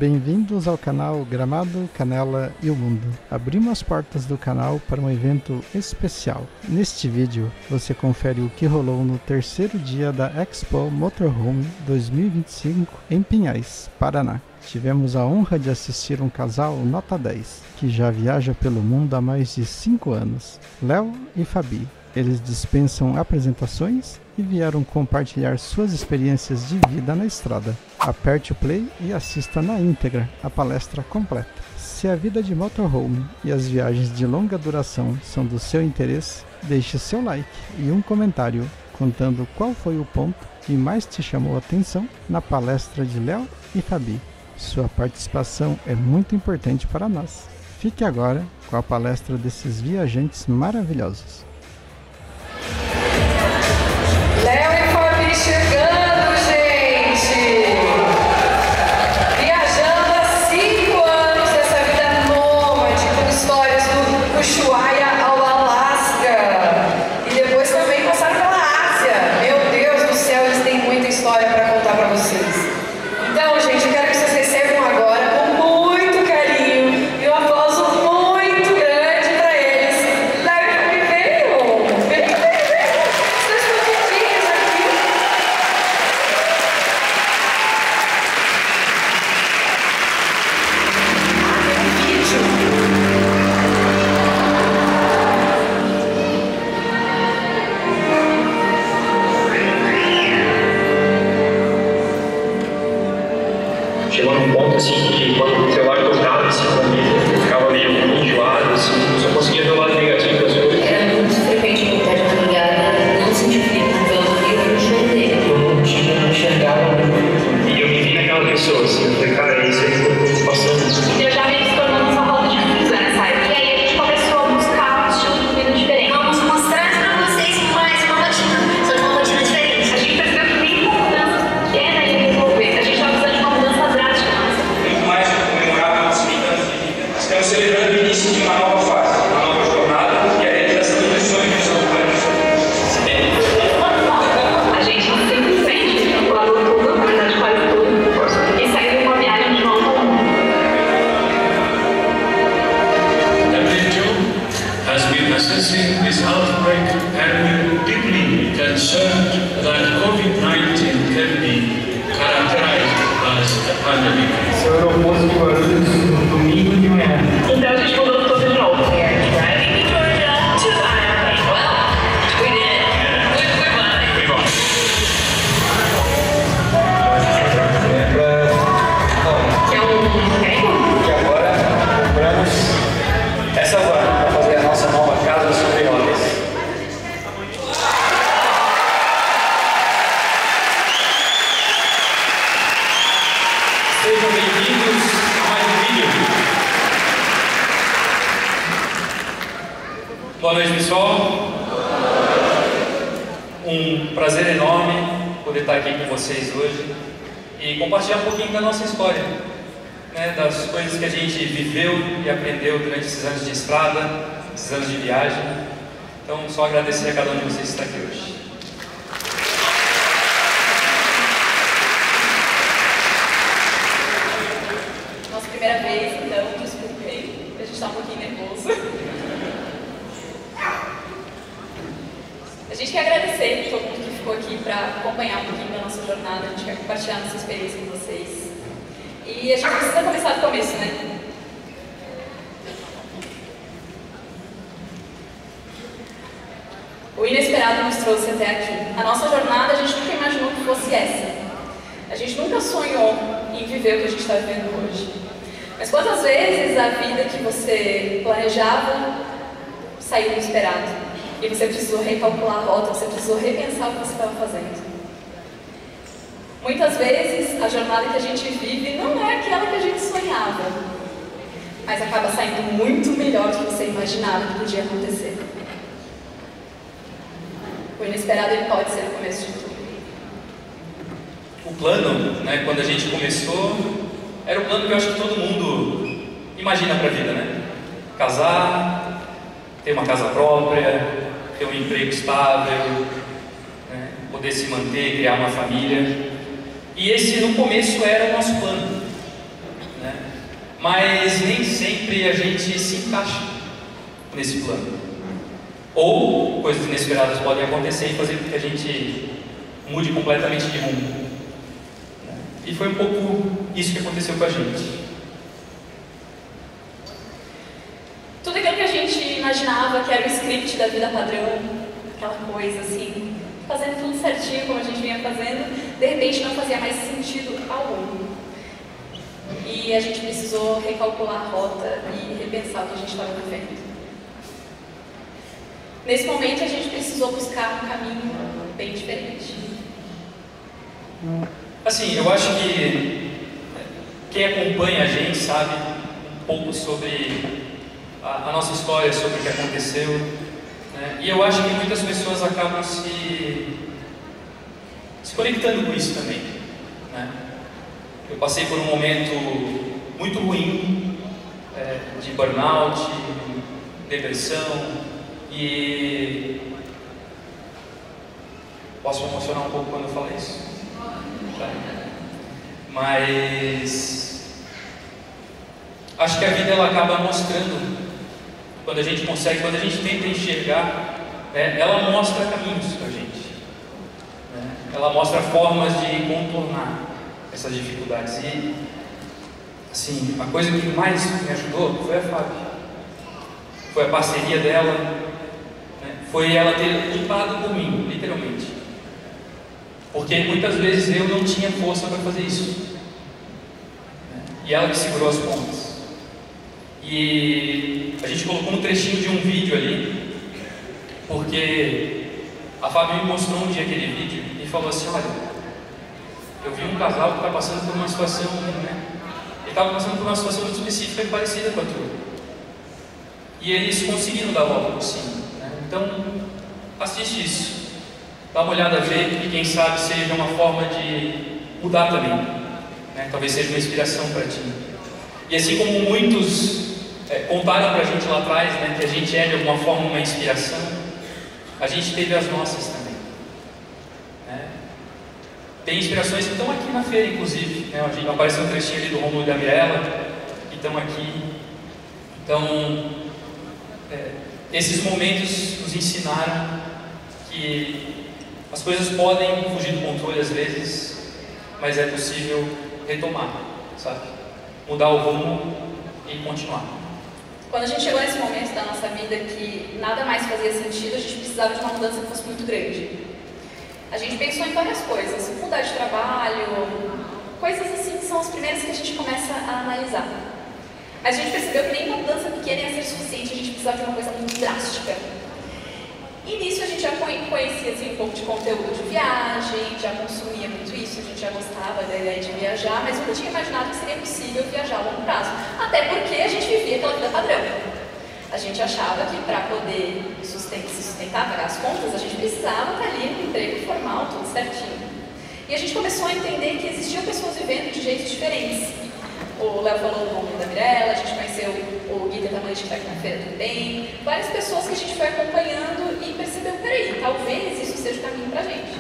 Bem-vindos ao canal Gramado, Canela e o Mundo. Abrimos as portas do canal para um evento especial. Neste vídeo você confere o que rolou no terceiro dia da Expo Motorhome 2025 em Pinhais, Paraná. Tivemos a honra de assistir um casal nota 10, que já viaja pelo mundo há mais de 5 anos, Léo e Fabi. Eles dispensam apresentações e vieram compartilhar suas experiências de vida na estrada. Aperte o play e assista na íntegra a palestra completa. Se a vida de motorhome e as viagens de longa duração são do seu interesse, deixe seu like e um comentário contando qual foi o ponto que mais te chamou a atenção na palestra de Léo e Fabi. Sua participação é muito importante para nós. Fique agora com a palestra desses viajantes maravilhosos. Léo e Fabi chegando, gente! Viajando há 5 anos dessa vida nômade, com histórias do Ushuaia ao Alasca. E depois também passaram pela Ásia. Meu Deus do céu, eles têm muita história para contar para vocês. Então, gente, eu quero que vocês recebam agora com muito carinho e um aplauso muito grande para eles. Léo e Fabi veio! Estão escondidinhos aqui. Tem um vídeo. Chegou num ponto assim que quando o celular tocava assim pra mim, eu ficava meio enjoado, assim, só conseguia ver o lado negativo das coisas. Era muito frequente voltar de madrugada, não sentir frio no banco e eu não enxerguei. Eu não enxergava muito. E eu me vi naquela pessoa, assim, eu falei, cara, é isso aí que eu tô passando. Eu já me tornando essa roda de cruzar, sabe? E aí a gente começou a buscar um estilo de vida diferente. Vamos mostrar pra vocês mais uma rotina, só de uma rotina diferente. A gente percebeu que nem uma mudança pequena ia resolver. A gente estava precisando de uma mudança drástica. Muito mais do que comemorar nossos 20 anos de vida. Estamos celebrando o início de uma nova fase, uma nova jornada e a realização dos sonhos dos nossos planos. A gente simplesmente calculou tudo, na verdade quase tudo, e saiu de uma viagem de volta ao mundo. WHO has been assessing this outbreak and we're deeply concerned that COVID-19 can be characterized as a pandemic. Esse é o aeroporto de Guarulhos, no domingo de manhã. Então a gente mudou tudo de novo. Driving to Georgia to Ireland. Well, we did it. We won. We got Que é um E agora compramos essa van para fazer a nossa nova casa sobre rodas. Sejam bem-vindos a mais um vídeo. Boa noite, pessoal. Um prazer enorme poder estar aqui com vocês hoje e compartilhar um pouquinho da nossa história, né, das coisas que a gente viveu e aprendeu durante esses anos de estrada, esses anos de viagem. Então, só agradecer a cada um de vocês que está aqui hoje. Nossa primeira vez, então, desculpem, a gente está um pouquinho nervoso. A gente quer agradecer todo mundo que ficou aqui para acompanhar um pouquinho da nossa jornada, a gente quer compartilhar nossa experiência com vocês. E a gente precisa começar do começo, né? O inesperado nos trouxe até aqui. A nossa jornada a gente nunca imaginou que fosse essa. A gente nunca sonhou em viver o que a gente está vivendo hoje. Mas quantas vezes a vida que você planejava saiu inesperado? E você precisou recalcular a rota, você precisou repensar o que você estava fazendo. Muitas vezes a jornada que a gente vive não é aquela que a gente sonhava, mas acaba saindo muito melhor do que você imaginava que podia acontecer. O inesperado ele pode ser o começo de tudo. O plano, né, quando a gente começou, era o plano que eu acho que todo mundo imagina para a vida, né? Casar, ter uma casa própria, ter um emprego estável, né? Poder se manter, criar uma família. E esse, no começo, era o nosso plano, né? Mas nem sempre a gente se encaixa nesse plano. Ou coisas inesperadas podem acontecer e fazer com que a gente mude completamente de rumo. E foi um pouco isso que aconteceu com a gente. Tudo aquilo que a gente imaginava que era o script da vida padrão, aquela coisa assim, fazendo tudo certinho como a gente vinha fazendo, de repente não fazia mais sentido algum. E a gente precisou recalcular a rota e repensar o que a gente estava vivendo. Nesse momento a gente precisou buscar um caminho bem diferente. Assim, eu acho que quem acompanha a gente sabe um pouco sobre a nossa história, sobre o que aconteceu, né? E eu acho que muitas pessoas acabam se conectando com isso também, né? Eu passei por um momento muito ruim, de burnout, depressão, e posso me emocionar um pouco quando eu falo isso, tá? Mas acho que a vida ela acaba mostrando, quando a gente consegue, quando a gente tenta enxergar, né, ela mostra caminhos para a gente, né? Ela mostra formas de contornar essas dificuldades. E assim, a coisa que mais me ajudou foi a Fábio, foi a parceria dela, né? Foi ela ter lutado por mim, literalmente, porque muitas vezes eu não tinha força para fazer isso, né? E ela que segurou as pontas. E a gente colocou um trechinho de um vídeo ali, porque a Fábio me mostrou um dia aquele vídeo e falou assim: olha, eu vi um casal que está passando por uma situação, né? Ele estava passando por uma situação muito específica e parecida com a tua. E eles conseguiram dar a volta por cima, né? Então, assiste isso, dá uma olhada, ver, e quem sabe seja uma forma de mudar também, né? Talvez seja uma inspiração para ti. E assim como muitos contaram para a gente lá atrás, né, que a gente é de alguma forma uma inspiração, a gente teve as nossas também, né? Tem inspirações que estão aqui na feira, inclusive, né? Apareceu um trechinho ali do Romulo e da Mirella, que estão aqui. Então, esses momentos nos ensinaram que as coisas podem fugir do controle às vezes, mas é possível retomar, sabe? Mudar o rumo e continuar. Quando a gente chegou nesse momento da nossa vida que nada mais fazia sentido, a gente precisava de uma mudança que fosse muito grande. A gente pensou em várias coisas, mudar de trabalho, coisas assim que são as primeiras que a gente começa a analisar. Mas a gente percebeu que nenhuma mudança pequena ia ser suficiente, a gente precisava de uma coisa muito drástica. E nisso a gente já conhecia assim, um pouco de conteúdo de viagem, já consumia muito isso, a gente já gostava da ideia de viajar, mas nunca tinha imaginado que seria possível viajar a longo prazo. Até porque a gente vivia aquela vida padrão. A gente achava que para poder se sustentar, pagar as contas, a gente precisava estar ali no emprego formal, tudo certinho. E a gente começou a entender que existiam pessoas vivendo de jeitos diferentes. O Léo falou do Romulo da Mirella, a gente conheceu o Gui Tatamante, que está aqui na feira também. Várias pessoas que a gente foi acompanhando e percebeu, peraí, talvez isso seja o caminho para a gente.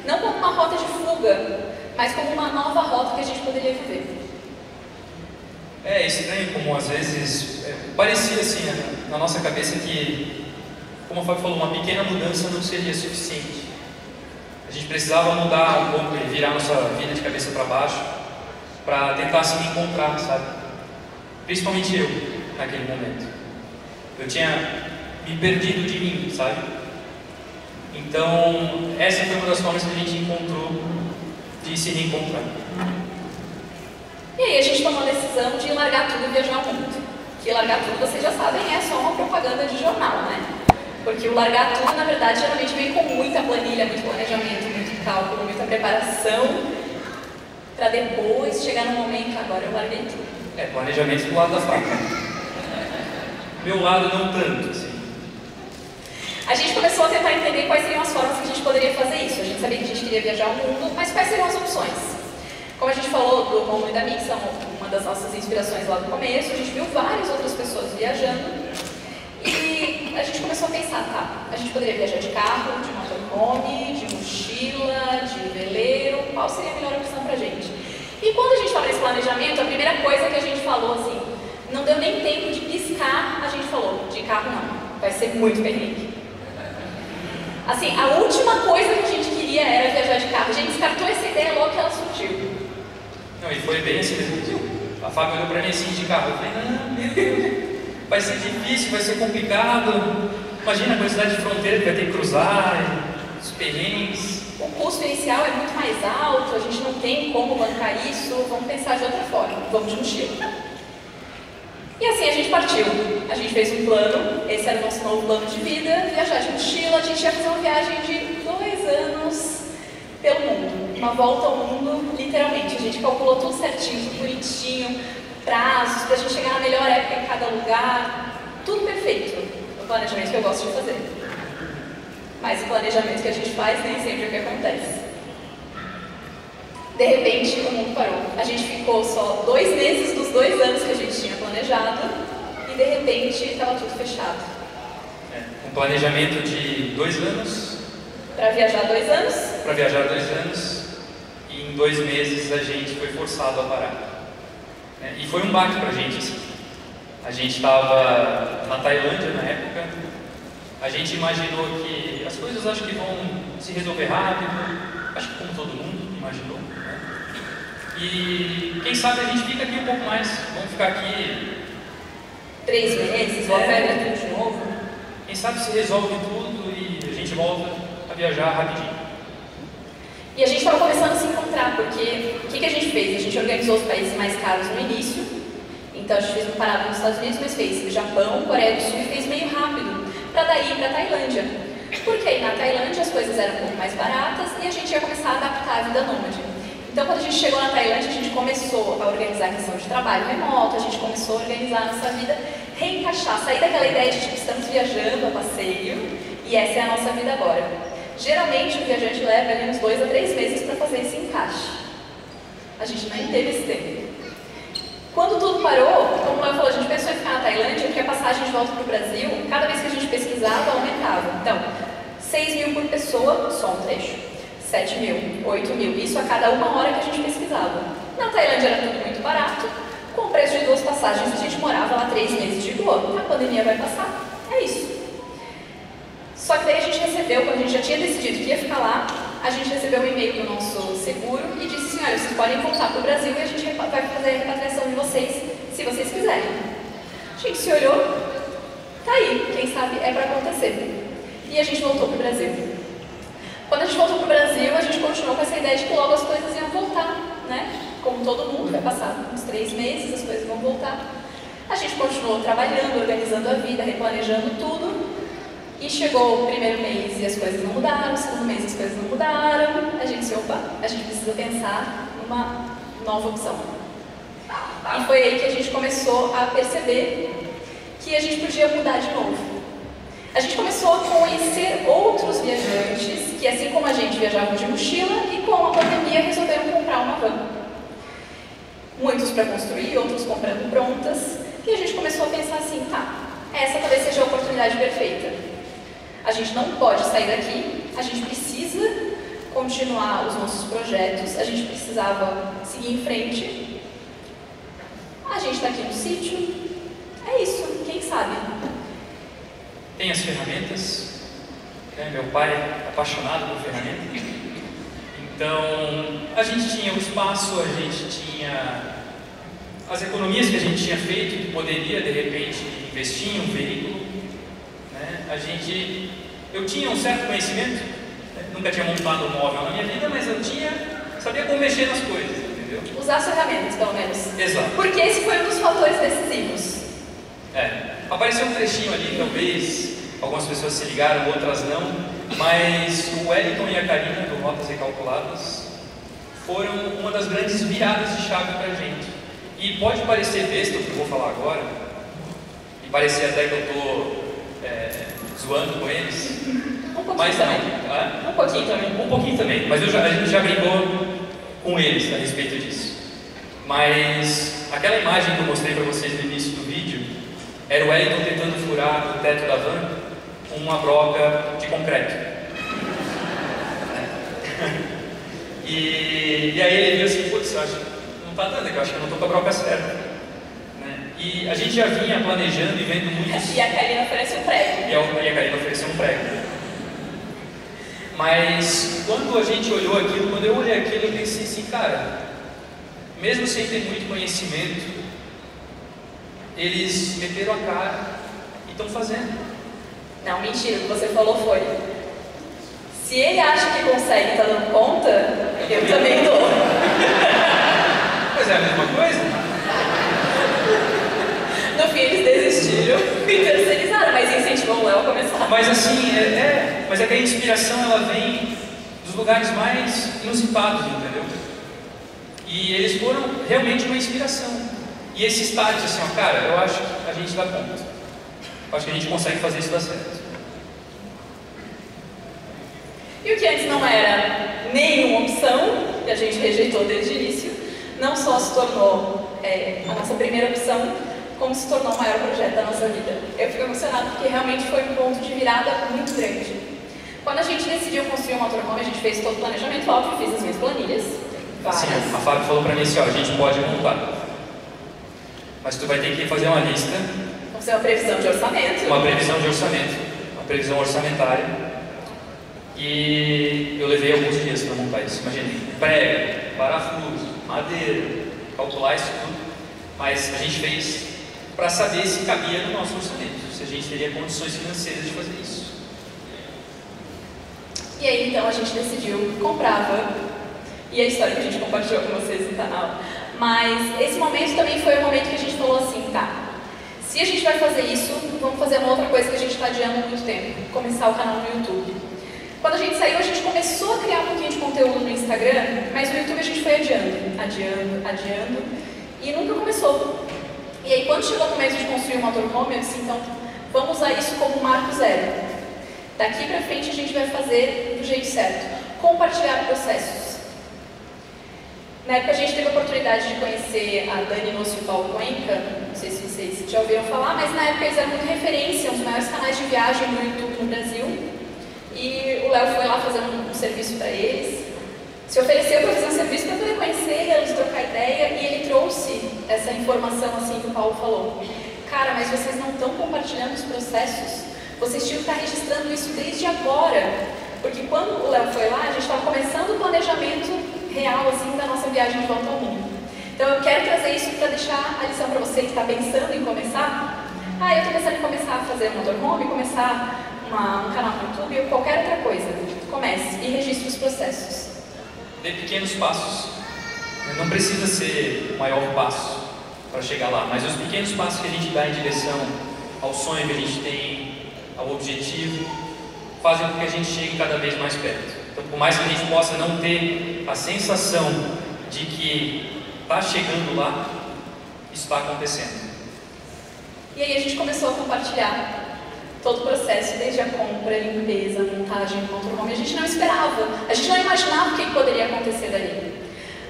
Não como uma rota de fuga, mas como uma nova rota que a gente poderia viver. É estranho como às vezes parecia assim, na nossa cabeça que, como a Fábio falou, uma pequena mudança não seria suficiente. A gente precisava mudar um pouco e virar nossa vida de cabeça para baixo para tentar se encontrar, sabe? Principalmente eu, naquele momento. Eu tinha me perdido de mim, sabe? Então, essa foi uma das formas que a gente encontrou de se reencontrar. E aí a gente tomou a decisão de largar tudo e viajar o mundo. Que largar tudo, vocês já sabem, é só uma propaganda de jornal, né? Porque o largar tudo, na verdade, geralmente vem com muita planilha, muito planejamento, muito cálculo, muita preparação, para depois chegar no momento, agora eu larguei tudo. Planejamento do lado da faca. Meu lado não tanto, assim. A gente começou a tentar entender quais seriam as formas que a gente poderia fazer isso. A gente sabia que a gente queria viajar o mundo, mas quais seriam as opções? Como a gente falou do Romulo e da Mi, que são uma das nossas inspirações lá no começo, a gente viu várias outras pessoas viajando e a gente começou a pensar, tá, a gente poderia viajar de carro, de motorhome, de mochila, de veleiro, qual seria a melhor opção pra gente? E quando a gente fala nesse planejamento, a primeira coisa carro não, vai ser muito perrengue. Assim, a última coisa que a gente queria era viajar de carro. A gente descartou essa ideia logo que ela surgiu. Não, e foi bem assim mesmo. A Fábio olhou pra mim assim de carro. Eu falei, não, meu Deus, vai ser difícil, vai ser complicado. Imagina a quantidade de fronteira que vai ter que cruzar, os perrengues. O custo inicial é muito mais alto, a gente não tem como bancar isso, vamos pensar de outra forma, vamos de mochila. E assim a gente partiu. A gente fez um plano, esse era o nosso novo plano de vida, viajar de mochila. A gente ia fazer uma viagem de 2 anos pelo mundo, uma volta ao mundo, literalmente. A gente calculou tudo certinho, tudo bonitinho, prazos, pra gente chegar na melhor época em cada lugar, tudo perfeito. O planejamento que eu gosto de fazer. Mas o planejamento que a gente faz nem sempre é o que acontece. De repente, o mundo parou. A gente ficou só 2 meses dos 2 anos que a gente tinha planejado e de repente estava tudo fechado. Um planejamento de 2 anos. Para viajar 2 anos. Para viajar 2 anos. E em 2 meses a gente foi forçado a parar. E foi um baque para a gente, assim. A gente estava na Tailândia na época. A gente imaginou que as coisas acho que vão se resolver rápido. Acho que como todo mundo imaginou. E quem sabe a gente fica aqui um pouco mais. Vamos ficar aqui 3 meses, ou até tudo de novo. Quem sabe se resolve tudo e a gente volta a viajar rapidinho. E a gente estava começando a se encontrar, porque o que a gente fez? A gente organizou os países mais caros no início. Então a gente fez uma parada nos Estados Unidos, mas fez Japão, Coreia do Sul e fez meio rápido, para daí ir para a Tailândia. Porque aí na Tailândia as coisas eram um pouco mais baratas e a gente ia começar a adaptar a vida nômade. Então quando a gente chegou na Tailândia, a gente começou a organizar a questão de trabalho remoto, a gente começou a organizar a nossa vida, reencaixar, sair daquela ideia de tipo, estamos viajando a passeio e essa é a nossa vida agora. Geralmente o viajante leva ali uns 2 a 3 meses para fazer esse encaixe. A gente nem teve esse tempo. Quando tudo parou, como o Léo falou, a gente pensou em ficar na Tailândia, porque a passagem de volta para o Brasil, cada vez que a gente pesquisava, aumentava. Então, 6 mil por pessoa, só um trecho. 7 mil, 8 mil, isso a cada 1 hora que a gente pesquisava. Na Tailândia era tudo muito barato, com o preço de 2 passagens a gente morava lá 3 meses de boa. A pandemia vai passar, é isso. Só que daí a gente recebeu, quando a gente já tinha decidido que ia ficar lá, a gente recebeu um e-mail do nosso seguro e disse assim, olha, vocês podem voltar para o Brasil e a gente vai fazer a repatriação de vocês, se vocês quiserem. A gente se olhou, tá aí, quem sabe é para acontecer. E a gente voltou para o Brasil. Quando a gente voltou para o Brasil, a gente continuou com essa ideia de que logo as coisas iam voltar, né? Como todo mundo, vai passar uns 3 meses, as coisas vão voltar. A gente continuou trabalhando, organizando a vida, replanejando tudo. E chegou o primeiro mês e as coisas não mudaram, o segundo mês as coisas não mudaram. A gente disse, opa, a gente precisa pensar numa nova opção. E foi aí que a gente começou a perceber que a gente podia mudar de novo. A gente começou a conhecer outros viajantes que, assim como a gente, viajavam de mochila e com a pandemia resolveram comprar uma van. Muitos para construir, outros comprando prontas. E a gente começou a pensar assim, tá, essa talvez seja a oportunidade perfeita. A gente não pode sair daqui, a gente precisa continuar os nossos projetos, a gente precisava seguir em frente. A gente está aqui no sítio, é isso, quem sabe? Tem as ferramentas, né? Meu pai é apaixonado por ferramentas. Então, a gente tinha o espaço, a gente tinha as economias que a gente tinha feito, que poderia, de repente, investir em um veículo. Eu tinha um certo conhecimento, né? Nunca tinha montado um móvel na minha vida, mas eu sabia como mexer nas coisas, entendeu? Usar as ferramentas, pelo menos. Exato. Porque esse foi um dos fatores decisivos. Apareceu um trechinho ali, talvez algumas pessoas se ligaram, outras não, mas o Wellington e a Karina, do Rotas Recalculadas, foram uma das grandes viradas de chave para a gente. E pode parecer besta o que eu vou falar agora, e parecer até que eu estou zoando com eles. Um pouquinho mas também. Não, um pouquinho também. Um pouquinho também, mas a gente já brincou com eles a respeito disso. Mas aquela imagem que eu mostrei para vocês no início do vídeo era o Wellington tentando furar o teto da van com uma broca de concreto. E aí ele viu assim, putz, eu acho que não está dando, eu acho que eu não estou com a broca certa. E a gente já vinha planejando e vendo muitos... E a Karina ofereceu um prego. E a Karina ofereceu um prego. Mas quando a gente olhou aquilo, quando eu olhei aquilo, eu pensei assim, cara, mesmo sem ter muito conhecimento, eles meteram a cara e estão fazendo. Não, mentira, o que você falou foi: se ele acha que consegue e está dando conta, eu também dou. Mas é a mesma coisa? No fim eles desistiram e terceirizaram, mas incentivam o Léo a começar. Mas assim, mas é que a inspiração ela vem dos lugares mais inusitados, entendeu? E eles foram realmente uma inspiração. E esse estágio assim, ó, cara, eu acho que a gente dá conta. Eu acho que a gente consegue fazer isso dar certo. E o que antes não era nenhuma opção, que a gente rejeitou desde o início, não só se tornou a nossa primeira opção, como se tornou o maior projeto da nossa vida. Eu fico emocionada porque realmente foi um ponto de virada muito grande. Quando a gente decidiu construir um motorhome, a gente fez todo o planejamento, óbvio, fiz as minhas planilhas. Assim, a Fábio falou pra mim assim, ó, a gente pode montar, mas tu vai ter que fazer uma lista. Vamos fazer uma previsão de orçamento. Uma previsão de orçamento, uma previsão orçamentária. E eu levei alguns dias para montar isso. Imaginei, prego, parafuso, madeira, calcular isso tudo. Mas a gente fez para saber se cabia no nosso orçamento, se a gente teria condições financeiras de fazer isso. E aí então a gente decidiu comprar a van, e a história que a gente compartilhou com vocês no canal. Mas esse momento também foi o momento que a gente falou assim, tá, se a gente vai fazer isso, vamos fazer uma outra coisa que a gente está adiando há muito tempo, começar o canal no YouTube. Quando a gente saiu, a gente começou a criar um pouquinho de conteúdo no Instagram, mas no YouTube a gente foi adiando, e nunca começou. E aí quando chegou o momento de construir um motorhome, eu disse, então, vamos usar isso como marco zero. Daqui pra frente a gente vai fazer do jeito certo, compartilhar processos. Na época a gente teve a oportunidade de conhecer a Dani Nosso e o Paulo Cuenca, não sei se vocês já ouviram falar, mas na época eles eram muito referência, um dos maiores canais de viagem no YouTube no Brasil. E o Léo foi lá fazer um serviço para eles, se ofereceu para fazer um serviço para poder conhecer eles, trocar ideia, e ele trouxe essa informação assim que o Paulo falou. Cara, mas vocês não estão compartilhando os processos, vocês tinham que estar registrando isso desde agora, porque quando o Léo foi lá, a gente estava começando o planejamento real assim da nossa viagem de volta ao mundo. Então eu quero trazer isso para deixar a lição para você que está pensando em começar. Eu estou pensando em começar a fazer um motorhome, começar um canal no YouTube ou qualquer outra coisa. Comece e registre os processos. Dê pequenos passos. Não precisa ser o maior passo para chegar lá, mas os pequenos passos que a gente dá em direção ao sonho que a gente tem, ao objetivo, fazem com que a gente chegue cada vez mais perto. Então, por mais que a gente possa não ter a sensação de que está chegando lá, isso está acontecendo. E aí a gente começou a compartilhar todo o processo, desde a compra, limpeza, montagem do motorhome. A gente não esperava, a gente não imaginava o que poderia acontecer dali.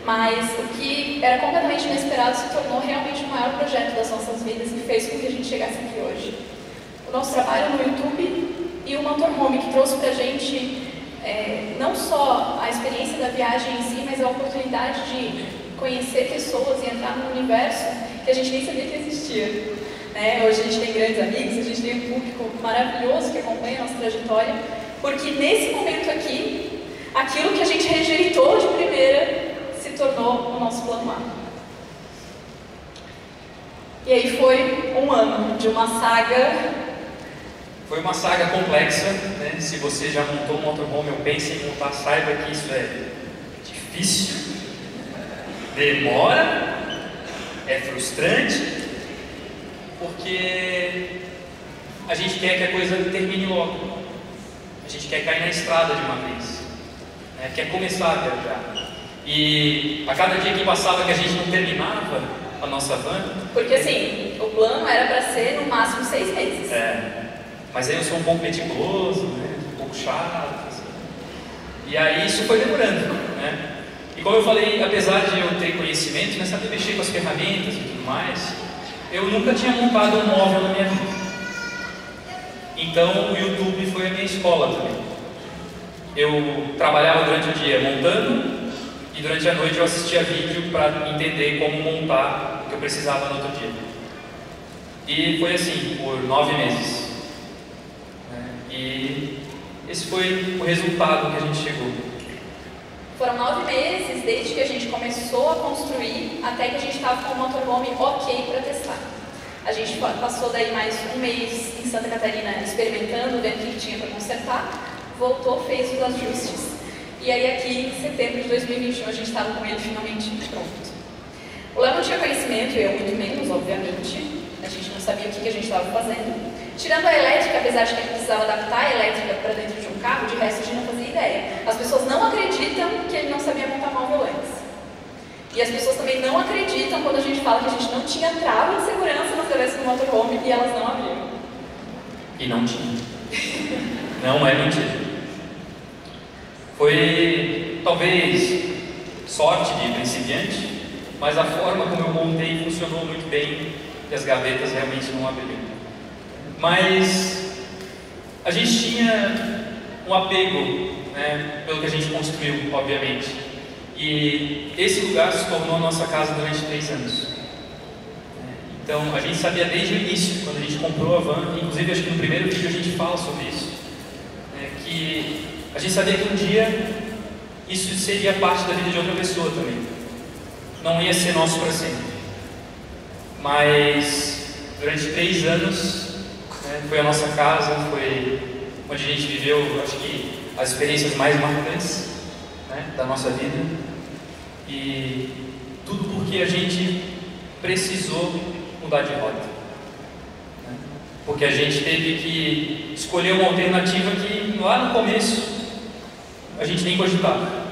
Mas o que era completamente inesperado se tornou realmente o maior projeto das nossas vidas e fez com que a gente chegasse aqui hoje. O nosso trabalho no YouTube e o motorhome, que trouxe pra gente não só a experiência da viagem em si, mas a oportunidade de conhecer pessoas e entrar num universo que a gente nem sabia que existia. Hoje a gente tem grandes amigos, a gente tem um público maravilhoso que acompanha a nossa trajetória, porque nesse momento aqui, aquilo que a gente rejeitou de primeira se tornou o nosso plano A. E aí foi um ano de uma saga. Foi uma saga complexa, né? Se você já montou um motorhome ou pensa em montar, saiba que isso é difícil, demora, é frustrante, porque a gente quer que a coisa termine logo, a gente quer cair na estrada de uma vez, né? Quer começar a viajar. E a cada dia que passava que a gente não terminava a nossa van... Porque assim, o plano era para ser no máximo 6 meses. Mas aí eu sou um pouco meticuloso, né? Um pouco chato, assim. E aí isso foi demorando, né? E como eu falei, apesar de eu ter conhecimento, né, saber mexer com as ferramentas e tudo mais, eu nunca tinha montado um móvel na minha vida. Então o YouTube foi a minha escola também. Eu trabalhava durante o dia montando e durante a noite eu assistia vídeo para entender como montar o que eu precisava no outro dia. E foi assim, por 9 meses. E esse foi o resultado que a gente chegou. Foram 9 meses desde que a gente começou a construir até que a gente estava com o motorhome ok para testar. A gente passou daí mais 1 mês em Santa Catarina experimentando, vendo o que tinha para consertar, voltou, fez os ajustes. E aí aqui em setembro de 2021 a gente estava com ele finalmente pronto. O Léo não tinha conhecimento, eu muito menos, obviamente. A gente não sabia o que a gente estava fazendo. Tirando a elétrica, apesar de que ele precisava adaptar a elétrica para dentro de um carro, de resto a gente não fazia ideia. As pessoas não acreditam que ele não sabia montar móvel antes. E as pessoas também não acreditam quando a gente fala que a gente não tinha trava de segurança no travessa do motorhome e elas não abriam. E não tinha. Não é mentira. Foi, talvez, sorte de principiante, mas a forma como eu montei funcionou muito bem e as gavetas realmente não abriam. Mas a gente tinha um apego, né, pelo que a gente construiu, obviamente. E esse lugar se tornou a nossa casa durante 3 anos. Então a gente sabia desde o início, quando a gente comprou a van, inclusive acho que no primeiro vídeo a gente fala sobre isso, que a gente sabia que um dia isso seria parte da vida de outra pessoa também. Não ia ser nosso para sempre. Mas durante 3 anos foi a nossa casa, foi onde a gente viveu, acho que as experiências mais marcantes da nossa vida. E tudo porque a gente precisou mudar de rota. Porque a gente teve que escolher uma alternativa que lá no começo a gente nem cogitava.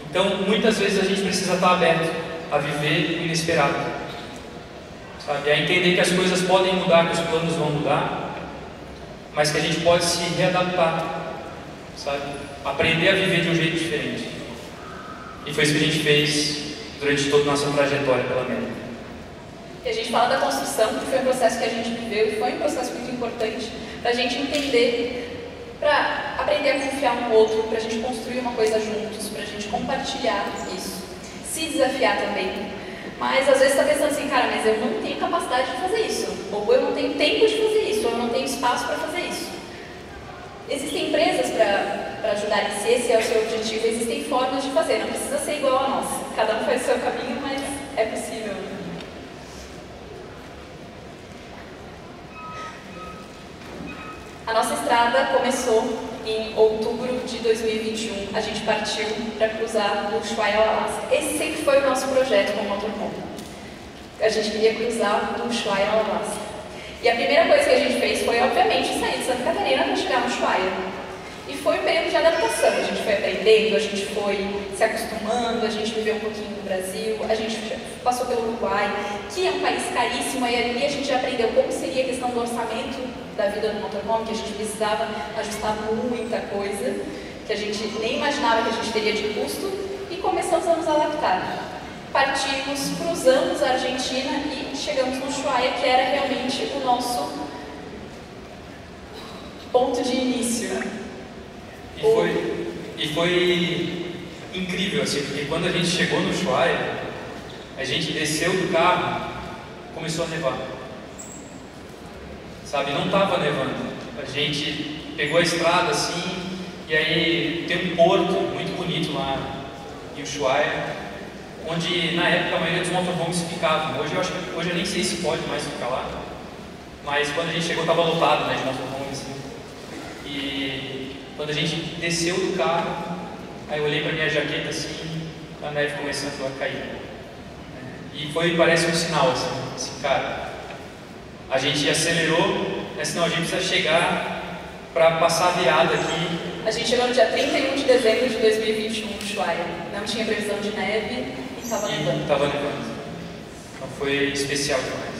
Então, muitas vezes a gente precisa estar aberto a viver o inesperado, sabe? A entender que as coisas podem mudar, que os planos vão mudar, mas que a gente pode se readaptar, sabe? Aprender a viver de um jeito diferente. E foi isso que a gente fez durante toda a nossa trajetória pela América. E a gente fala da construção, que foi um processo que a gente viveu e foi um processo muito importante para a gente entender, para aprender a confiar no outro, para a gente construir uma coisa juntos, para a gente compartilhar isso, se desafiar também. Mas às vezes está pensando assim, cara, mas eu não tenho capacidade de fazer isso, ou eu não tenho tempo de fazer isso, ou eu não tenho espaço para fazer isso. Existem empresas para ajudar, se esse é o seu objetivo, existem formas de fazer, não precisa ser igual a nossa. Cada um faz o seu caminho, mas é possível. A nossa estrada começou em outubro de 2021. A gente partiu para cruzar do Ushuaia ao Alasca. Esse sempre foi o nosso projeto com o motorhome. A gente queria cruzar do Ushuaia ao Alasca. E a primeira coisa que a gente fez foi, obviamente, sair de Santa Catarina para chegar no Ushuaia. E foi um período de adaptação. A gente foi aprendendo, a gente foi se acostumando, a gente viveu um pouquinho no Brasil, a gente passou pelo Uruguai, que é um país caríssimo, e ali a gente já aprendeu como seria a questão do orçamento da vida do motorhome, que a gente precisava ajustar muita coisa, que a gente nem imaginava que a gente teria de custo, e começamos a nos adaptar. Partimos, cruzamos a Argentina e chegamos no Ushuaia, que era realmente o nosso ponto de início. E foi incrível, assim, porque quando a gente chegou no Ushuaia, a gente desceu do carro, começou a nevar. Sabe, não estava nevando. A gente pegou a estrada assim, e aí tem um porto muito bonito lá em Ushuaia, onde na época a maioria dos motorhomes ficavam. Hoje eu nem sei se pode mais ficar lá, mas quando a gente chegou estava lotado, de motorhomes. Assim. E quando a gente desceu do carro, aí eu olhei para minha jaqueta assim, a neve começando a cair. E parece um sinal assim, cara, a gente acelerou, senão a gente precisa chegar para passar a virada aqui. A gente chegou no dia 31 de dezembro de 2021 no Ushuaia. Não tinha previsão de neve e estava nevando. Então foi especial demais.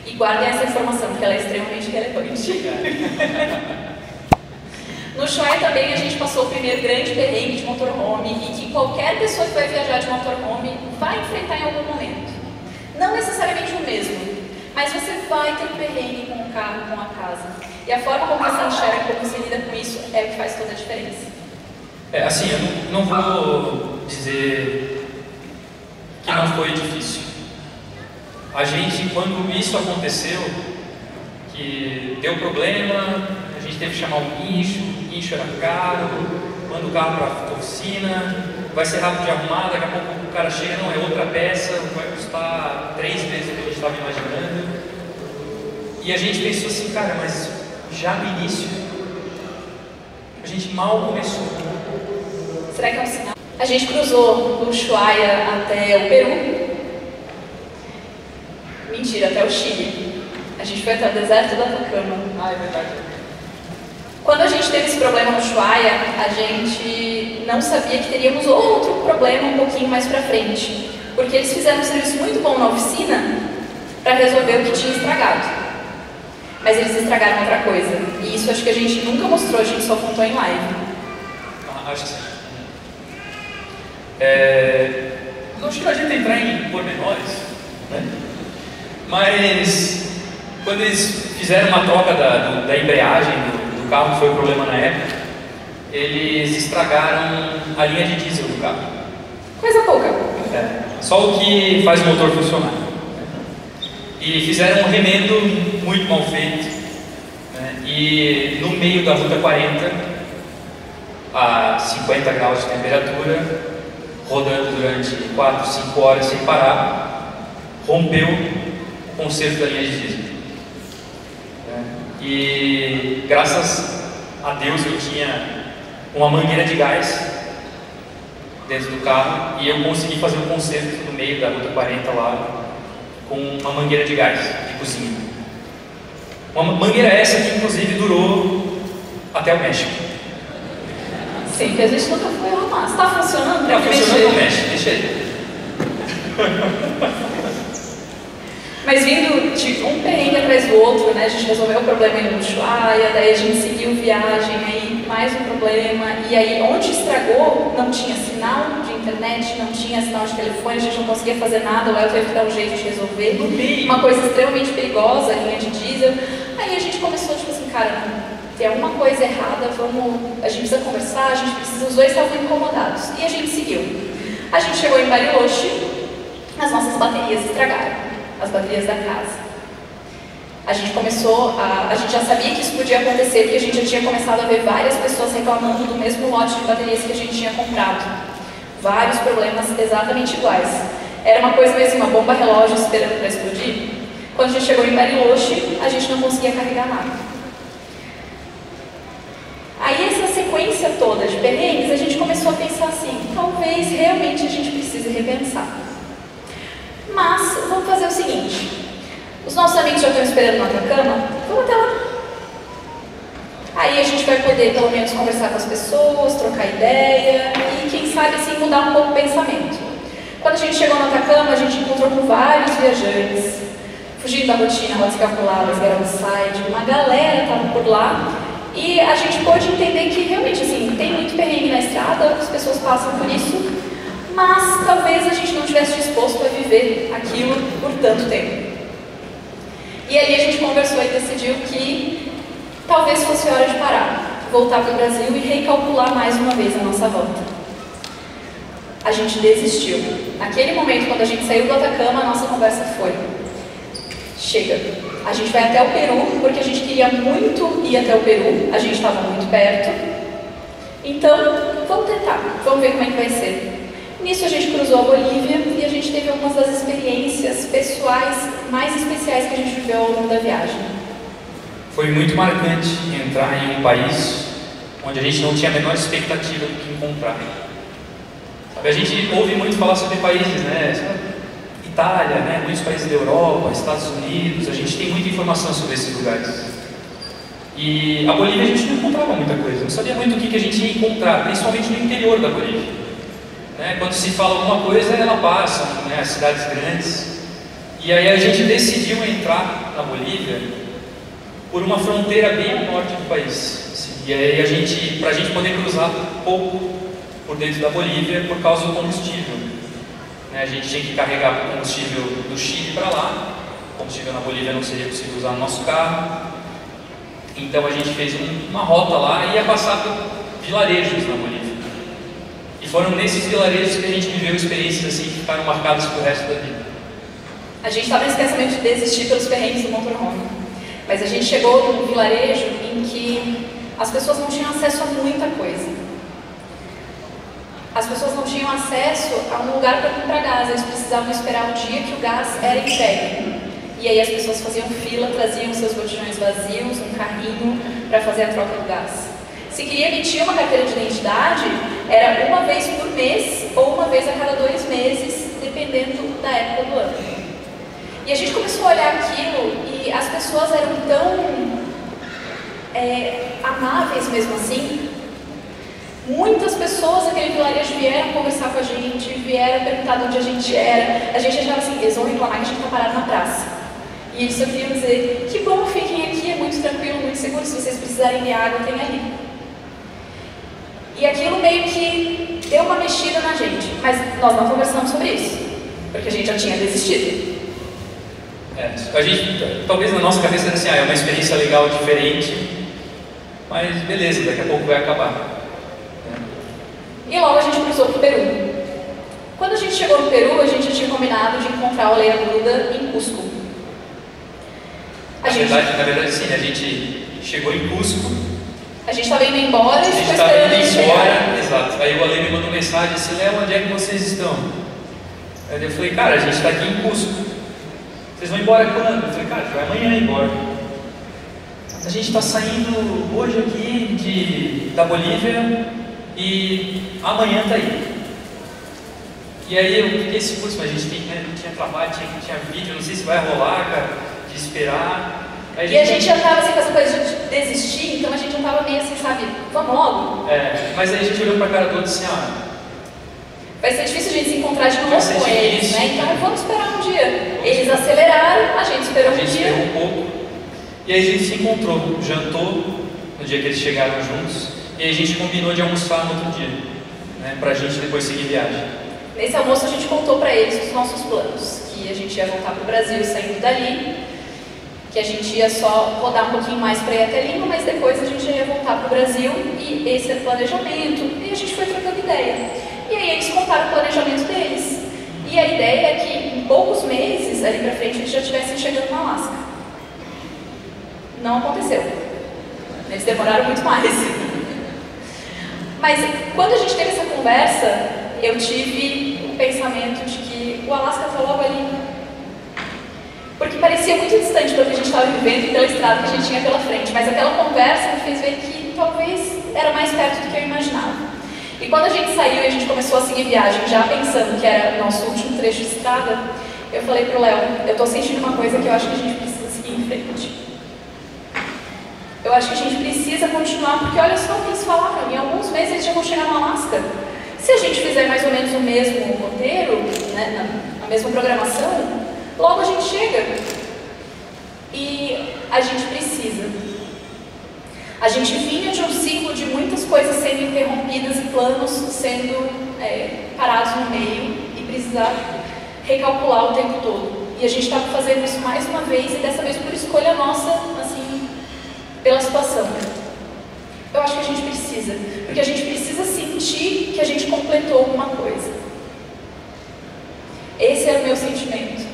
E guardem essa informação, porque ela é extremamente relevante. No Ushuaia também a gente passou o primeiro grande perrengue de motorhome e que qualquer pessoa que vai viajar de motorhome vai enfrentar em algum momento. Não necessariamente o mesmo, mas você vai ter um perrengue com o carro, com a casa. E a forma como você enxerga, como você lida com isso, é o que faz toda a diferença. Assim, eu não vou dizer que não foi difícil. A gente, quando isso aconteceu, que deu problema, a gente teve que chamar um guincho era caro, manda o carro para a oficina, vai ser rápido de arrumar, daqui a pouco o cara chega, não, é outra peça, vai custar 3 vezes o que a gente estava imaginando. E a gente pensou assim, cara, mas já no início, a gente mal começou. Será que é um sinal? A gente cruzou do Ushuaia até o Peru. Mentira, até o Chile. A gente foi até o deserto do Atacama. Ah, é verdade. Quando a gente teve esse problema no Ushuaia, a gente não sabia que teríamos outro problema um pouquinho mais pra frente. Porque eles fizeram um serviço muito bom na oficina para resolver o que tinha estragado. Mas eles estragaram outra coisa. E isso acho que a gente nunca mostrou, a gente só contou em live. Acho que sim. Não acho que a gente entrar em pormenores, né? Mas quando eles fizeram uma troca da embreagem do carro, que foi o problema na época, eles estragaram a linha de diesel do carro. Coisa pouca. Só o que faz o motor funcionar. E fizeram um remendo muito mal feito, né? E no meio da Ruta 40, a 50 graus de temperatura, rodando durante 4, 5 horas sem parar, rompeu o conserto da linha de diesel. E graças a Deus eu tinha uma mangueira de gás dentro do carro e eu consegui fazer o conserto no meio da Ruta 40 lá com uma mangueira de gás de cozinha. Uma mangueira essa que inclusive durou até o México. Sim, que a gente nunca foi arrumar. Se está funcionando, está funcionando no México, deixa aí. Mas vindo de um perrengue atrás do outro, né? A gente resolveu o problema em Ushuaia, daí a gente seguiu viagem, aí mais um problema, e aí onde estragou não tinha sinal de internet, não tinha sinal de telefone, a gente não conseguia fazer nada, o Léo teve que dar um jeito de resolver. Uma coisa extremamente perigosa, a linha de diesel. Aí a gente começou, tipo assim, cara, tem alguma coisa errada, a gente precisa conversar, a gente precisa, os dois estavam incomodados. E a gente seguiu. A gente chegou em Bariloche, as nossas baterias estragaram. As baterias da casa. A gente já sabia que isso podia acontecer, porque a gente já tinha começado a ver várias pessoas reclamando do mesmo lote de baterias que a gente tinha comprado. Vários problemas exatamente iguais. Era uma coisa mesmo, uma bomba relógio esperando para explodir. Quando a gente chegou em Bariloche, a gente não conseguia carregar nada. Aí essa sequência toda de perrengues, a gente começou a pensar assim, talvez realmente a gente precise repensar. Mas vamos fazer o seguinte, os nossos amigos já estão esperando no Atacama, vamos até lá. Aí a gente vai poder pelo menos conversar com as pessoas, trocar ideia e quem sabe assim mudar um pouco o pensamento. Quando a gente chegou no Atacama, a gente encontrou com vários viajantes, fugindo da rotina, rotas calculadas, Side, uma galera estava por lá e a gente pôde entender que realmente assim, tem muito perrengue na estrada, as pessoas passam por isso, mas talvez a gente não estivesse disposto a viver aquilo por tanto tempo. E aí a gente conversou e decidiu que talvez fosse hora de parar, voltar para o Brasil e recalcular mais uma vez a nossa rota. A gente desistiu. Naquele momento, quando a gente saiu do Atacama, a nossa conversa foi: chega, a gente vai até o Peru, porque a gente queria muito ir até o Peru, a gente estava muito perto, então vamos tentar, vamos ver como é que vai ser. Nisso a gente cruzou a Bolívia e a gente teve algumas das experiências pessoais mais especiais que a gente viveu ao longo da viagem. Foi muito marcante entrar em um país onde a gente não tinha a menor expectativa do que encontrar. Sabe, a gente ouve muito falar sobre países, né? Itália, né? Muitos países da Europa, Estados Unidos, a gente tem muita informação sobre esses lugares. E a Bolívia a gente não encontrava muita coisa, não sabia muito o que a gente ia encontrar, principalmente no interior da Bolívia. Quando se fala alguma coisa, ela passa, né, as cidades grandes. E aí a gente decidiu entrar na Bolívia por uma fronteira bem ao norte do país. E aí para a gente poder cruzar pouco por dentro da Bolívia por causa do combustível. A gente tinha que carregar o combustível do Chile para lá. O combustível na Bolívia não seria possível usar no nosso carro. Então a gente fez uma rota lá e ia passar por vilarejos na Bolívia. E foram nesses vilarejos que a gente viveu experiências assim que ficaram marcadas para o resto da vida. A gente estava nesse pensamento de desistir pelos perrengues do motorhome. Mas a gente chegou num vilarejo em que as pessoas não tinham acesso a muita coisa. As pessoas não tinham acesso a um lugar para comprar gás, eles precisavam esperar o dia que o gás era entregue. E aí as pessoas faziam fila, traziam seus botijões vazios, um carrinho, para fazer a troca do gás. Se queria emitir uma carteira de identidade, era uma vez por mês ou uma vez a cada 2 meses, dependendo da época do ano. E a gente começou a olhar aquilo e as pessoas eram tão amáveis mesmo assim. Muitas pessoas daquele vilarejo vieram conversar com a gente, vieram perguntar de onde a gente era. A gente achava assim, eles vão reclamar que a gente está parado na praça. E eles só queriam dizer, que bom, fiquem aqui, é muito tranquilo, muito seguro, se vocês precisarem de água, tem ali. E aquilo meio que deu uma mexida na gente, mas nós não conversamos sobre isso, porque a gente já tinha desistido. A gente, talvez na nossa cabeça, assim, é uma experiência legal, diferente, mas beleza, daqui a pouco vai acabar. E logo a gente cruzou para o Peru. Quando a gente chegou no Peru, a gente tinha combinado de encontrar o Leia Buda em Cusco. Na verdade, sim, a gente chegou em Cusco. A gente estava indo embora e a gente estava indo embora, exato. Aí o Ale me mandou mensagem, assim, Léo, onde é que vocês estão? Aí eu falei, cara, a gente está aqui em Cusco. Vocês vão embora quando? Eu falei, cara, a gente vai amanhã embora. A gente está saindo hoje aqui da Bolívia e amanhã está aí. E aí eu fiquei esse curso, mas a gente tinha trabalho, tinha vídeo, não sei se vai rolar, cara, de esperar. E a gente já estava assim com essa coisa de desistir, então a gente já estava meio assim, sabe, vamos logo. Mas aí a gente olhou para a cara do outro assim, vai ser difícil a gente se encontrar de novo com eles, né? Então vamos esperar um dia. Eles aceleraram, a gente esperou um dia. A gente esperou um pouco. E aí a gente se encontrou, jantou no dia que eles chegaram juntos. E aí a gente combinou de almoçar no outro dia, né? Pra gente depois seguir viagem. Nesse almoço a gente contou para eles os nossos planos. Que a gente ia voltar para o Brasil saindo dali. Que a gente ia só rodar um pouquinho mais para ir até Lima, mas depois a gente ia voltar para o Brasil. E esse era o planejamento. E a gente foi trocando ideia. E aí eles contaram o planejamento deles. E a ideia é que em poucos meses, ali pra frente, eles já estivessem chegando no Alasca. Não aconteceu. Eles demoraram muito mais. Mas quando a gente teve essa conversa, eu tive o pensamento de que o Alasca está logo ali. Porque parecia muito distante pelo que a gente estava vivendo e pela estrada que a gente tinha pela frente. Mas aquela conversa me fez ver que talvez era mais perto do que eu imaginava. E quando a gente saiu e a gente começou a seguir viagem, já pensando que era o nosso último trecho de estrada, eu falei pro Léo, eu tô sentindo uma coisa que eu acho que a gente precisa seguir em frente. Eu acho que a gente precisa continuar, porque olha só o que eles falaram, em alguns meses eles já vão chegar no Alasca. Se a gente fizer mais ou menos o mesmo roteiro, né, a mesma programação, logo a gente chega. E a gente precisa. A gente vinha de um ciclo de muitas coisas sendo interrompidas e planos sendo parados no meio e precisar recalcular o tempo todo. E a gente está fazendo isso mais uma vez e dessa vez por escolha nossa, assim, pela situação. Eu acho que a gente precisa, porque a gente precisa sentir que a gente completou alguma coisa. Esse é o meu sentimento.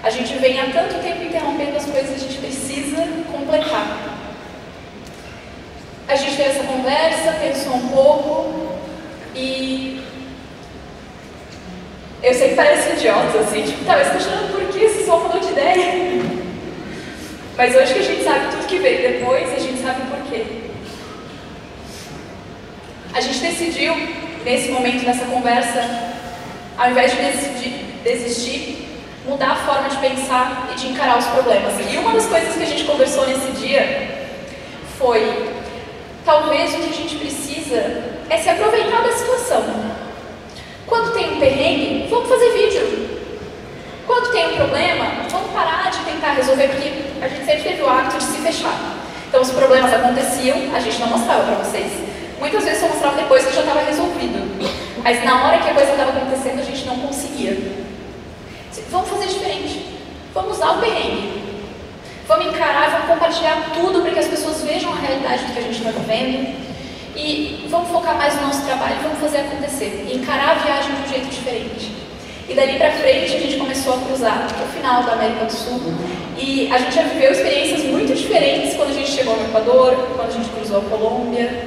A gente vem há tanto tempo interrompendo as coisas, a gente precisa completar. A gente teve essa conversa, pensou um pouco e eu sei que parece idiota, assim, tipo, tá, mas você tá achando por que você só mudou de ideia? Mas hoje que a gente sabe tudo que veio depois, a gente sabe o porquê. A gente decidiu, nesse momento, nessa conversa, ao invés de desistir, mudar a forma de pensar e de encarar os problemas. E uma das coisas que a gente conversou nesse dia foi, talvez o que a gente precisa é se aproveitar da situação. Quando tem um perrengue, vamos fazer vídeo. Quando tem um problema, vamos parar de tentar resolver, porque a gente sempre teve o hábito de se fechar. Então os problemas aconteciam, a gente não mostrava para vocês. Muitas vezes só mostrava depois que já estava resolvido. Mas na hora que a coisa estava acontecendo, a gente não conseguia. Vamos fazer diferente. Vamos usar o perrengue. Vamos encarar, vamos compartilhar tudo para que as pessoas vejam a realidade do que a gente está vivendo. E vamos focar mais no nosso trabalho, vamos fazer acontecer. E encarar a viagem de um jeito diferente. E dali pra frente a gente começou a cruzar o final da América do Sul e a gente já viveu experiências muito diferentes quando a gente chegou no Equador, quando a gente cruzou a Colômbia,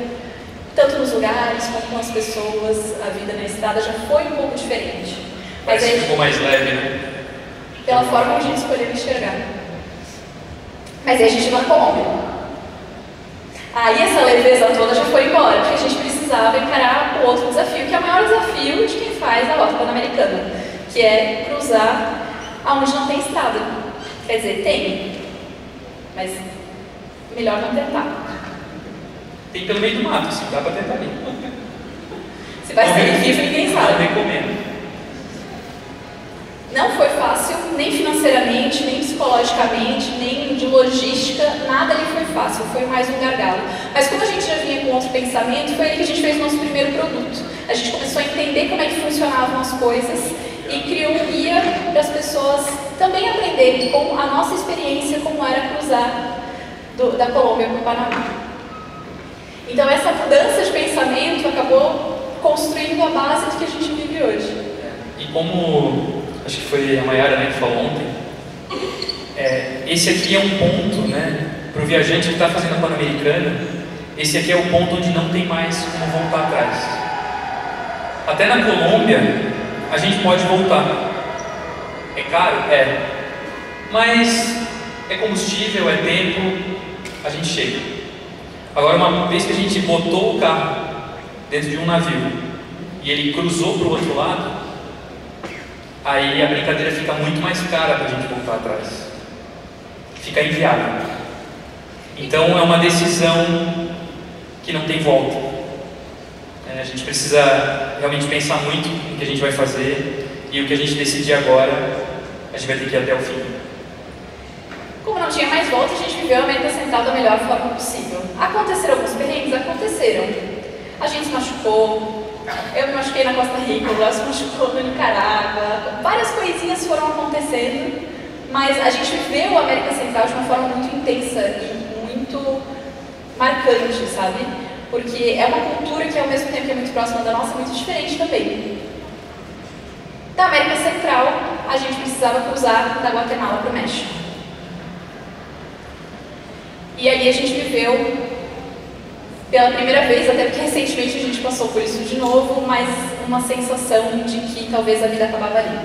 tanto nos lugares como com as pessoas, a vida na estrada já foi um pouco diferente. Mas aí ficou mais leve, né? Pela forma que a gente escolheu enxergar. Mas aí a gente chegou na Colômbia. Aí essa leveza toda já foi embora, porque a gente precisava encarar o outro desafio, que é o maior desafio de quem faz a Rota Pan-Americana, que é cruzar aonde não tem estrada. Quer dizer, tem, mas melhor não tentar. Tem pelo meio do mato, sim, dá pra tentar ali. Se vai sair vivo, ninguém sabe. Não recomendo. Não foi fácil, nem financeiramente, nem psicologicamente, nem de logística, nada ali foi fácil, foi mais um gargalo. Mas como a gente já vinha com outro pensamento, foi aí que a gente fez o nosso primeiro produto. A gente começou a entender como é que funcionavam as coisas e criou um guia para as pessoas também aprenderem com a nossa experiência, como era cruzar da Colômbia para o Panamá. Então essa mudança de pensamento acabou construindo a base do que a gente vive hoje. E como, acho que foi a Mayara, né, que falou ontem, esse aqui é um ponto, né, para o viajante que está fazendo a Pan-Americana, esse aqui é o ponto onde não tem mais como voltar atrás. Até na Colômbia, a gente pode voltar. É caro? É. Mas é combustível, é tempo, a gente chega. Agora, uma vez que a gente botou o carro dentro de um navio e ele cruzou para o outro lado, aí a brincadeira fica muito mais cara para a gente voltar atrás. Fica inviável. Então é uma decisão que não tem volta. A gente precisa realmente pensar muito no que a gente vai fazer e o que a gente decidir agora, a gente vai ter que ir até o fim. Como não tinha mais volta, a gente viveu a América Central da melhor forma possível. Aconteceram alguns perrengues? Aconteceram. A gente se machucou, eu me machuquei na Costa Rica, o Léo se machucou no Nicarágua, várias coisinhas foram acontecendo, mas a gente viveu a América Central de uma forma muito intensa e muito marcante, sabe? Porque é uma cultura que ao mesmo tempo que é muito próxima da nossa, é muito diferente também. Da América Central, a gente precisava cruzar da Guatemala para o México. E ali a gente viveu pela primeira vez, até porque recentemente a gente passou por isso de novo, mas uma sensação de que talvez a vida acabava ali.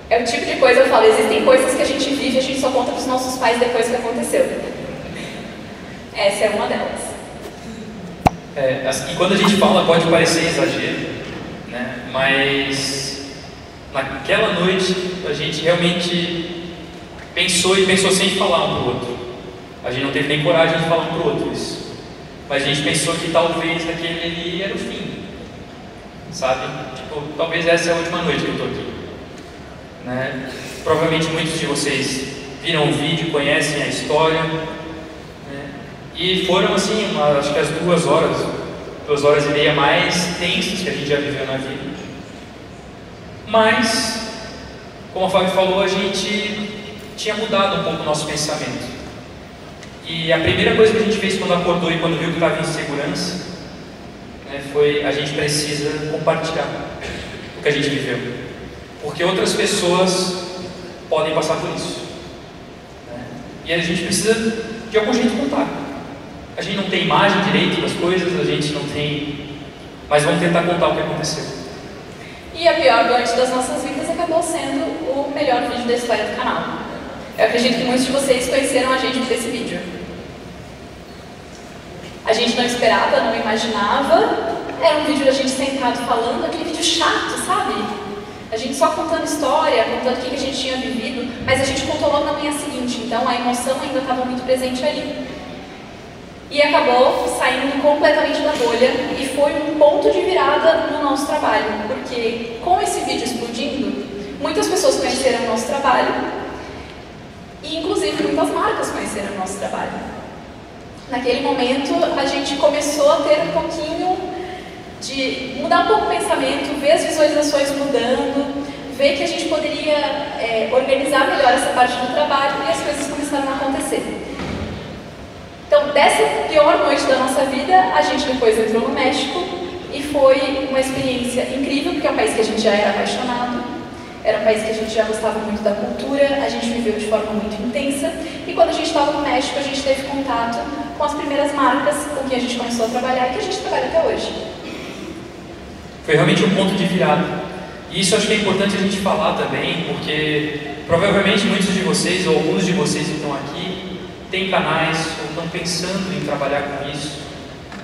É o tipo de coisa, eu falo, existem coisas que a gente vive e a gente só conta para os nossos pais depois que aconteceu. Essa é uma delas. E quando a gente fala, pode parecer exagero, né? Mas naquela noite a gente realmente pensou sem falar um para o outro. A gente não teve nem coragem de falar um para o outro isso. Mas a gente pensou que talvez aquele ali era o fim. Sabe? Tipo, talvez essa é a última noite que eu estou aqui. Né? Provavelmente muitos de vocês viram o vídeo, conhecem a história. Né? E foram assim, acho que as 2 horas e meia mais tensas que a gente já viveu na vida. Mas, como a Fábio falou, a gente tinha mudado um pouco o nosso pensamento. E a primeira coisa que a gente fez quando acordou e quando viu que estava em segurança, né, foi a gente precisa compartilhar o que a gente viveu. Porque outras pessoas podem passar por isso. Né? E a gente precisa, de algum jeito, contar. A gente não tem imagem direito das coisas, a gente não tem... Mas vamos tentar contar o que aconteceu. E a pior noite das nossas vidas acabou sendo o melhor vídeo da história do canal. Eu acredito que muitos de vocês conheceram a gente por esse vídeo. A gente não esperava, não imaginava. Era um vídeo da gente sentado falando, aquele vídeo chato, sabe? A gente só contando história, contando o que a gente tinha vivido, mas a gente contou logo na manhã seguinte, então a emoção ainda estava muito presente ali. E acabou saindo completamente da bolha e foi um ponto de virada no nosso trabalho, porque com esse vídeo explodindo, muitas pessoas conheceram o nosso trabalho e inclusive muitas marcas conheceram o nosso trabalho. Naquele momento a gente começou a ter um pouquinho de mudar um pouco o pensamento, ver as visualizações mudando, ver que a gente poderia organizar melhor essa parte do trabalho e as coisas começaram a acontecer. Então, dessa pior noite da nossa vida, a gente depois entrou no México E foi uma experiência incrível, porque é um país que a gente já era apaixonado, era um país que a gente já gostava muito da cultura, a gente viveu de forma muito intensa, e quando a gente estava no México, a gente teve contato com as primeiras marcas com que a gente começou a trabalhar e que a gente trabalha até hoje. Foi realmente um ponto de virada. E isso acho que é importante a gente falar também, porque provavelmente muitos de vocês, ou alguns de vocês que estão aqui, têm canais ou estão pensando em trabalhar com isso,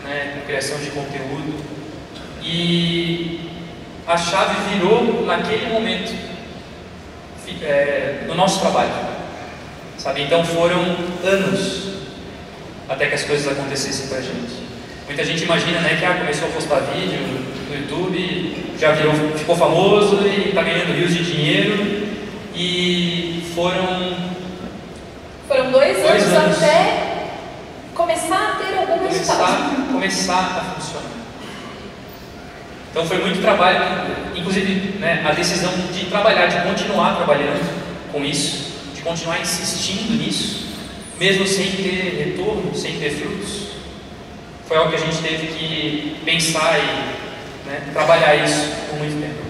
né, com criação de conteúdo. E a chave virou naquele momento, no nosso trabalho, sabe? Então foram anos até que as coisas acontecessem pra gente. Muita gente imagina, né, que começou a postar vídeo no YouTube, já ficou famoso e está ganhando rios de dinheiro. E foram 2 anos até começar a ter algum resultado. Começar a funcionar. Então foi muito trabalho, inclusive, né, a decisão de trabalhar, de continuar trabalhando com isso, de continuar insistindo nisso, mesmo sem ter retorno, sem ter frutos. Foi algo que a gente teve que pensar e, né, trabalhar isso por muito tempo.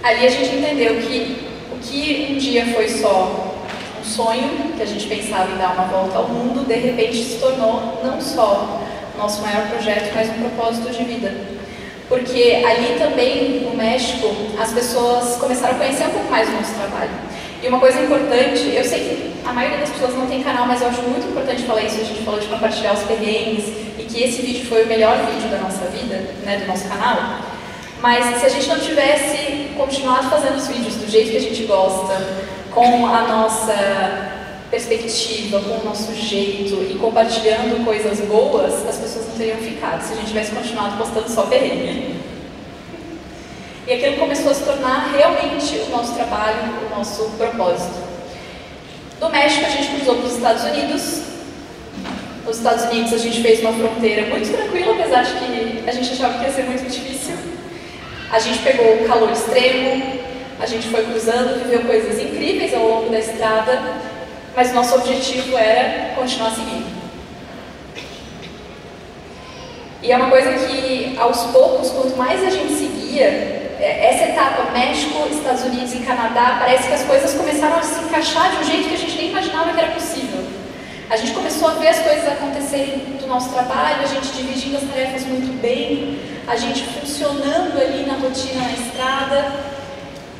Ali a gente entendeu que o que um dia foi só um sonho, que a gente pensava em dar uma volta ao mundo, de repente se tornou não só o nosso maior projeto, mas um propósito de vida. Porque ali também, no México, as pessoas começaram a conhecer um pouco mais o nosso trabalho. E uma coisa importante, eu sei que a maioria das pessoas não tem canal, mas eu acho muito importante falar isso. A gente falou de compartilhar os perrengues e que esse vídeo foi o melhor vídeo da nossa vida, né, do nosso canal. Mas se a gente não tivesse continuado fazendo os vídeos do jeito que a gente gosta, com a nossa perspectiva, com o nosso jeito e compartilhando coisas boas, as pessoas não teriam ficado se a gente tivesse continuado postando só perrengue. E aquilo começou a se tornar realmente o nosso trabalho, o nosso propósito. Do México a gente cruzou para os Estados Unidos. Nos Estados Unidos a gente fez uma fronteira muito tranquila, apesar de que a gente achava que ia ser muito difícil. A gente pegou o calor extremo, a gente foi cruzando, viveu coisas incríveis ao longo da estrada, mas o nosso objetivo era continuar seguindo. E é uma coisa que, aos poucos, quanto mais a gente seguia, essa etapa, México, Estados Unidos e Canadá, parece que as coisas começaram a se encaixar de um jeito que a gente nem imaginava que era possível. A gente começou a ver as coisas acontecerem do nosso trabalho, a gente dividindo as tarefas muito bem, a gente funcionando ali na rotina, na estrada,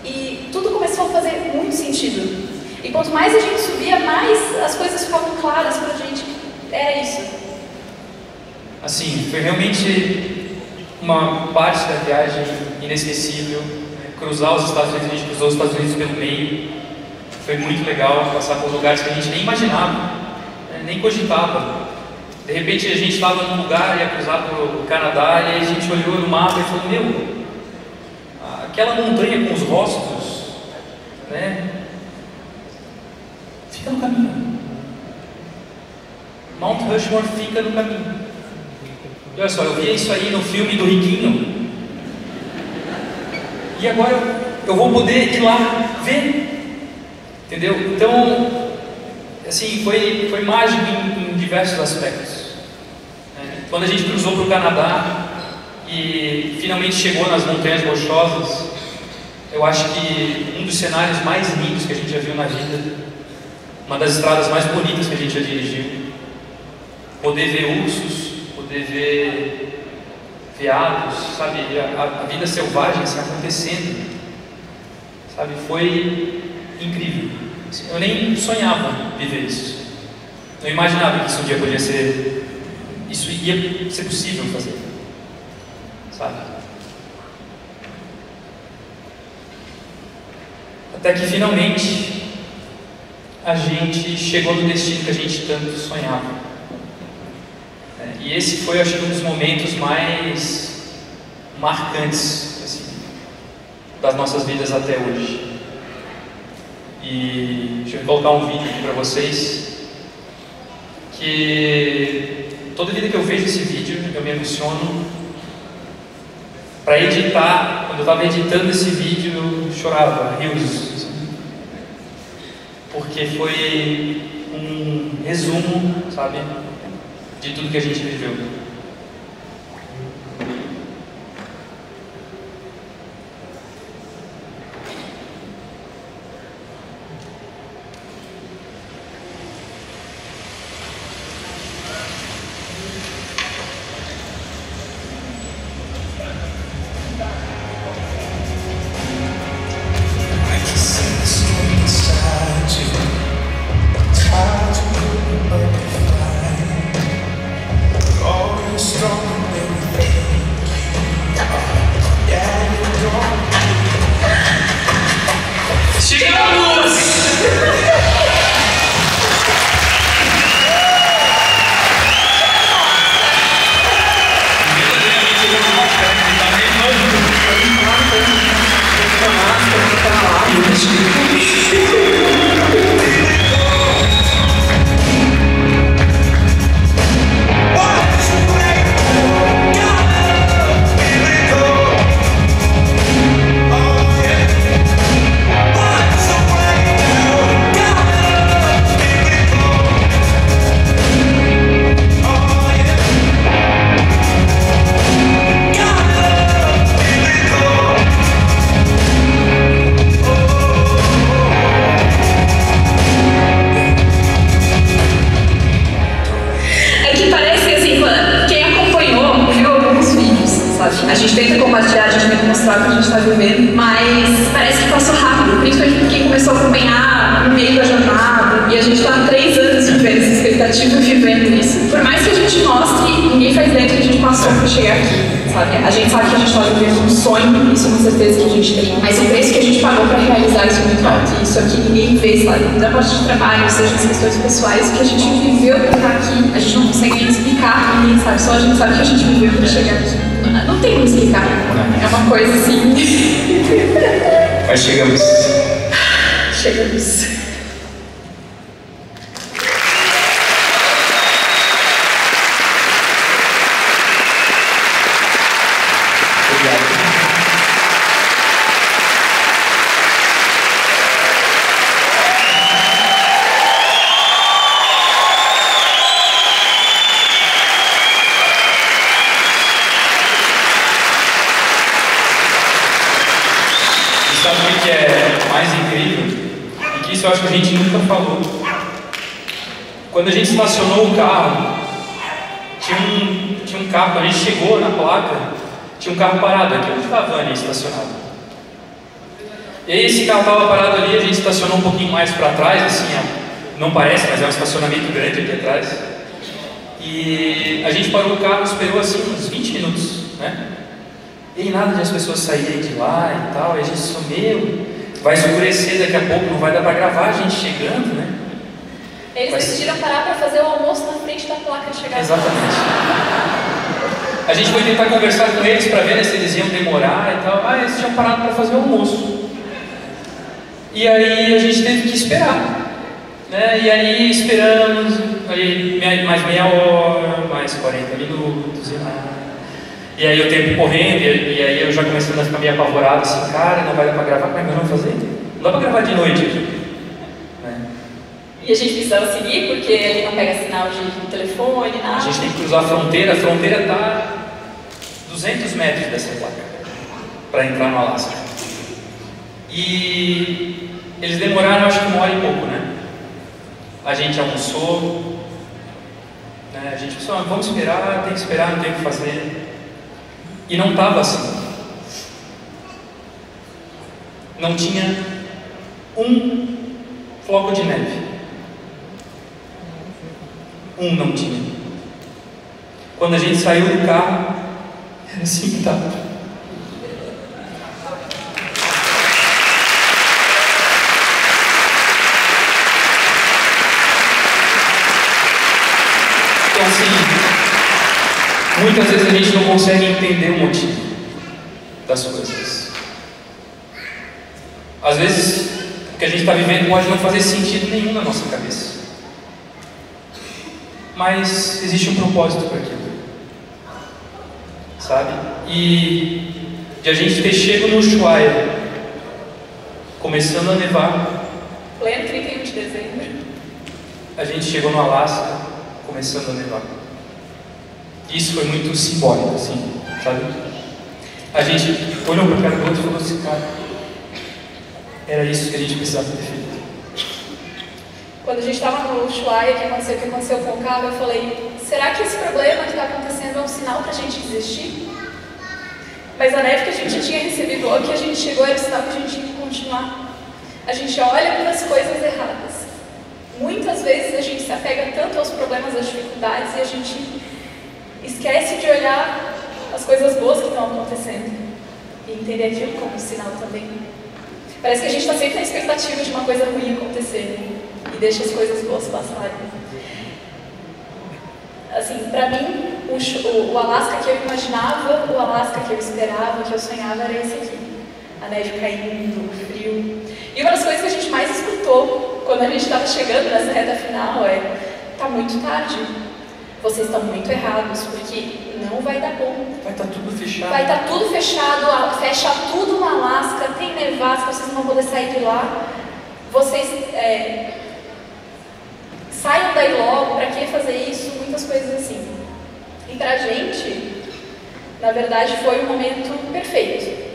e tudo começou a fazer muito sentido. E quanto mais a gente subia, mais as coisas ficavam claras pra gente. Era isso. Assim, foi realmente uma parte da viagem inesquecível. Cruzar os Estados Unidos, a gente cruzou os Estados Unidos pelo meio. Foi muito legal passar por lugares que a gente nem imaginava, nem cogitava. De repente a gente estava num lugar, ia cruzar para o Canadá, e aí a gente olhou no mapa e falou: meu, aquela montanha com os rostos, né, fica no caminho. Mount Rushmore fica no caminho. E olha só, eu vi isso aí no filme do Riquinho, e agora eu vou poder ir lá ver, entendeu? Então, assim, foi mágico em diversos aspectos. Quando a gente cruzou para o Canadá e finalmente chegou nas Montanhas Rochosas, eu acho que um dos cenários mais lindos que a gente já viu na vida, uma das estradas mais bonitas que a gente já dirigiu, poder ver ursos, poder ver veados, sabe, a vida selvagem assim, acontecendo, sabe, foi incrível. Eu nem sonhava viver isso, não imaginava que isso um dia podia ser, isso ia ser possível fazer, sabe? Até que finalmente a gente chegou no destino que a gente tanto sonhava. E esse foi, acho que, um dos momentos mais marcantes assim, das nossas vidas até hoje. E deixa eu colocar um vídeo aqui para vocês, que toda vida que eu vejo esse vídeo eu me emociono. Para editar, quando eu estava editando esse vídeo eu chorava, rios, assim, porque foi um resumo, sabe, de tudo que a gente viveu. A gente tenta compartilhar, a gente tenta mostrar o que a gente está vivendo, mas parece que passou rápido, principalmente porque começou a acompanhar no meio da jornada, e a gente está há 3 anos vivendo essa expectativa e vivendo isso. Por mais que a gente mostre, ninguém faz ideia do que a gente passou para chegar aqui, sabe? A gente sabe que a gente está vivendo um sonho, isso com certeza que a gente tem, mas o preço que a gente pagou para realizar isso é muito alto, e isso aqui ninguém vê, sabe? Da parte de trabalho, seja as questões pessoais, o que a gente viveu para estar aqui, a gente não consegue nem explicar, ninguém sabe, só a gente sabe que a gente viveu para chegar aqui. Não tem como explicar. É uma coisa assim. Mas chegamos. Chegamos. Obrigado. Sabe o que é mais incrível? E que isso eu acho que a gente nunca falou. Quando a gente estacionou o carro, tinha um carro, quando a gente chegou na placa, tinha um carro parado aqui, onde estava a Vânia estacionada. E aí esse carro estava parado ali, a gente estacionou um pouquinho mais para trás, assim, ó, não parece, mas é um estacionamento grande aqui atrás. E a gente parou o carro, esperou assim uns 20 minutos, né? E aí nada de as pessoas saírem de lá e tal, e a gente sumiu, vai escurecer daqui a pouco, não vai dar para gravar a gente chegando, né? Eles decidiram parar para fazer o almoço na frente da placa de chegada. Exatamente. A gente foi tentar conversar com eles para ver se eles iam demorar e tal, mas eles tinham parado para fazer o almoço. E aí a gente teve que esperar, né? E aí esperamos, aí mais meia hora, mais 40 minutos e nada. E aí o tempo correndo, e aí eu já começando a ficar meio apavorado, assim, cara, não vai dar para gravar, como é que nós vamos fazer? Não dá para gravar de noite aqui. Né? E a gente precisava seguir, porque ele não pega sinal de telefone, nada. A gente tem que cruzar a fronteira está 200 metros dessa placa, para entrar no Alasca. E eles demoraram, acho que 1 hora e pouco, né? A gente almoçou, né? A gente pensou, vamos esperar, tem que esperar, não tem o que fazer. E não estava assim. Não tinha um floco de neve. Não tinha. Quando a gente saiu do carro, era assim que estava. Então assim, muitas vezes a gente não consegue entender o motivo das coisas. Às vezes, o que a gente está vivendo pode não fazer sentido nenhum na nossa cabeça. Mas existe um propósito para aquilo. Sabe? E de a gente ter chego no Ushuaia, começando a nevar. Pleno 31 de dezembro. a gente chegou no Alasca, começando a nevar. Isso foi muito simbólico, assim, sabe? A gente olhou para a cara do outro e falou assim, cara, era isso que a gente precisava ter feito. Quando a gente estava no Ushuaia, o que aconteceu com o carro, eu falei, será que esse problema que está acontecendo é um sinal para a gente desistir? Mas a neve que a gente tinha recebido logo que a gente chegou era o sinal que a gente tinha que continuar. A gente olha para as coisas erradas. Muitas vezes a gente se apega tanto aos problemas, às dificuldades, e a gente esquece de olhar as coisas boas que estão acontecendo e entender aquilo como um sinal também. Parece que a gente está sempre na expectativa de uma coisa ruim acontecer e deixa as coisas boas passarem. Assim, para mim, o Alasca que eu imaginava, o Alasca que eu esperava, que eu sonhava era esse aqui. A neve caindo, o frio. E uma das coisas que a gente mais escutou quando a gente estava chegando nessa reta final é: tá muito tarde, vocês estão muito errados, porque não vai dar bom. Vai estar tudo fechado. Vai estar tudo fechado, fecha tudo no Alasca, tem nevasca, vocês não vão poder sair de lá. Vocês saiam daí logo, para que fazer isso? Muitas coisas assim. E pra gente, na verdade, foi um momento perfeito.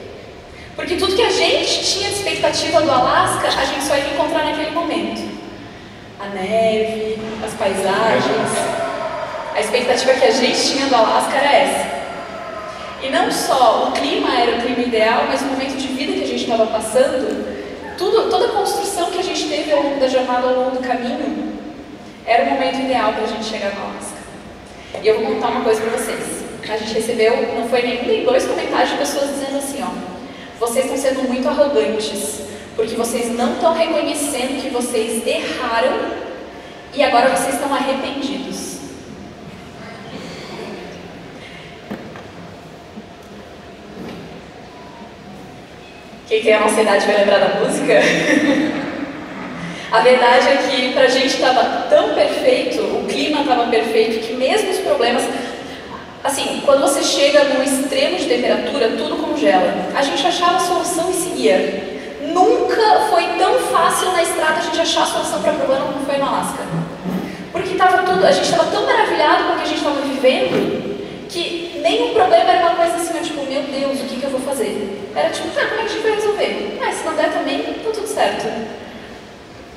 Porque tudo que a gente tinha de expectativa do Alasca, a gente só ia encontrar naquele momento. A neve, as paisagens. A expectativa que a gente tinha do Alasca era essa. E não só o clima era o clima ideal, mas o momento de vida que a gente estava passando, toda a construção que a gente teve ao longo da jornada, ao longo do caminho, era o momento ideal para a gente chegar no Alasca. E eu vou contar uma coisa para vocês. A gente recebeu, não foi nenhum nem dois comentários de pessoas dizendo assim, ó: vocês estão sendo muito arrogantes, porque vocês não estão reconhecendo que vocês erraram e agora vocês estão arrependidos. Quem tem a nossa idade vai lembrar da música? A verdade é que pra gente estava tão perfeito, o clima estava perfeito, que mesmo os problemas... Assim, quando você chega num extremo de temperatura, tudo congela. A gente achava a solução e seguia. Nunca foi tão fácil na estrada a gente achar a solução para o problema como foi no Alasca. Porque a gente estava tão maravilhado com o que a gente estava vivendo, que nenhum problema era uma coisa assim, tipo, meu Deus, o que eu vou fazer? Era tipo, como é que a gente vai resolver? Se não der também, tá tudo certo.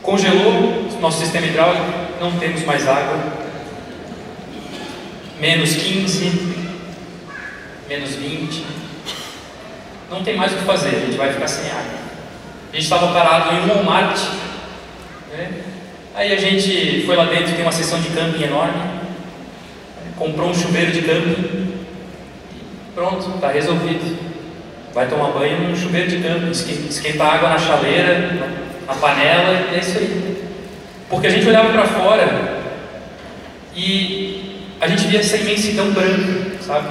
Congelou nosso sistema hidráulico, não temos mais água. Menos 15, menos 20, não tem mais o que fazer, a gente vai ficar sem água. A gente estava parado em um Walmart, né? Aí a gente foi lá dentro, tem uma seção de camping enorme, comprou um chuveiro de camping, pronto, está resolvido. Vai tomar banho num chuveiro de camping, esquentar água na chaleira, na panela, e é isso aí. Porque a gente olhava para fora e a gente via essa imensidão branca, sabe?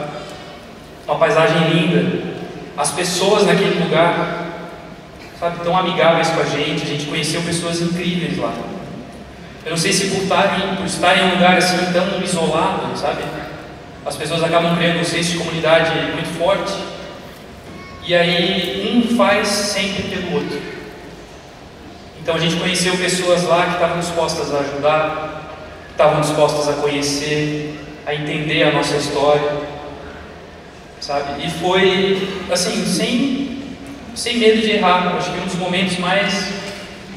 Uma paisagem linda. As pessoas naquele lugar, sabe, tão amigáveis com a gente conheceu pessoas incríveis lá. Eu não sei se por estarem em um lugar assim tão isolado, sabe? As pessoas acabam criando um senso de comunidade muito forte. E aí um faz sempre pelo outro. Então a gente conheceu pessoas lá que estavam dispostas a ajudar, estavam dispostas a conhecer, a entender a nossa história, sabe? E foi, assim, sem medo de errar. Acho que um dos momentos mais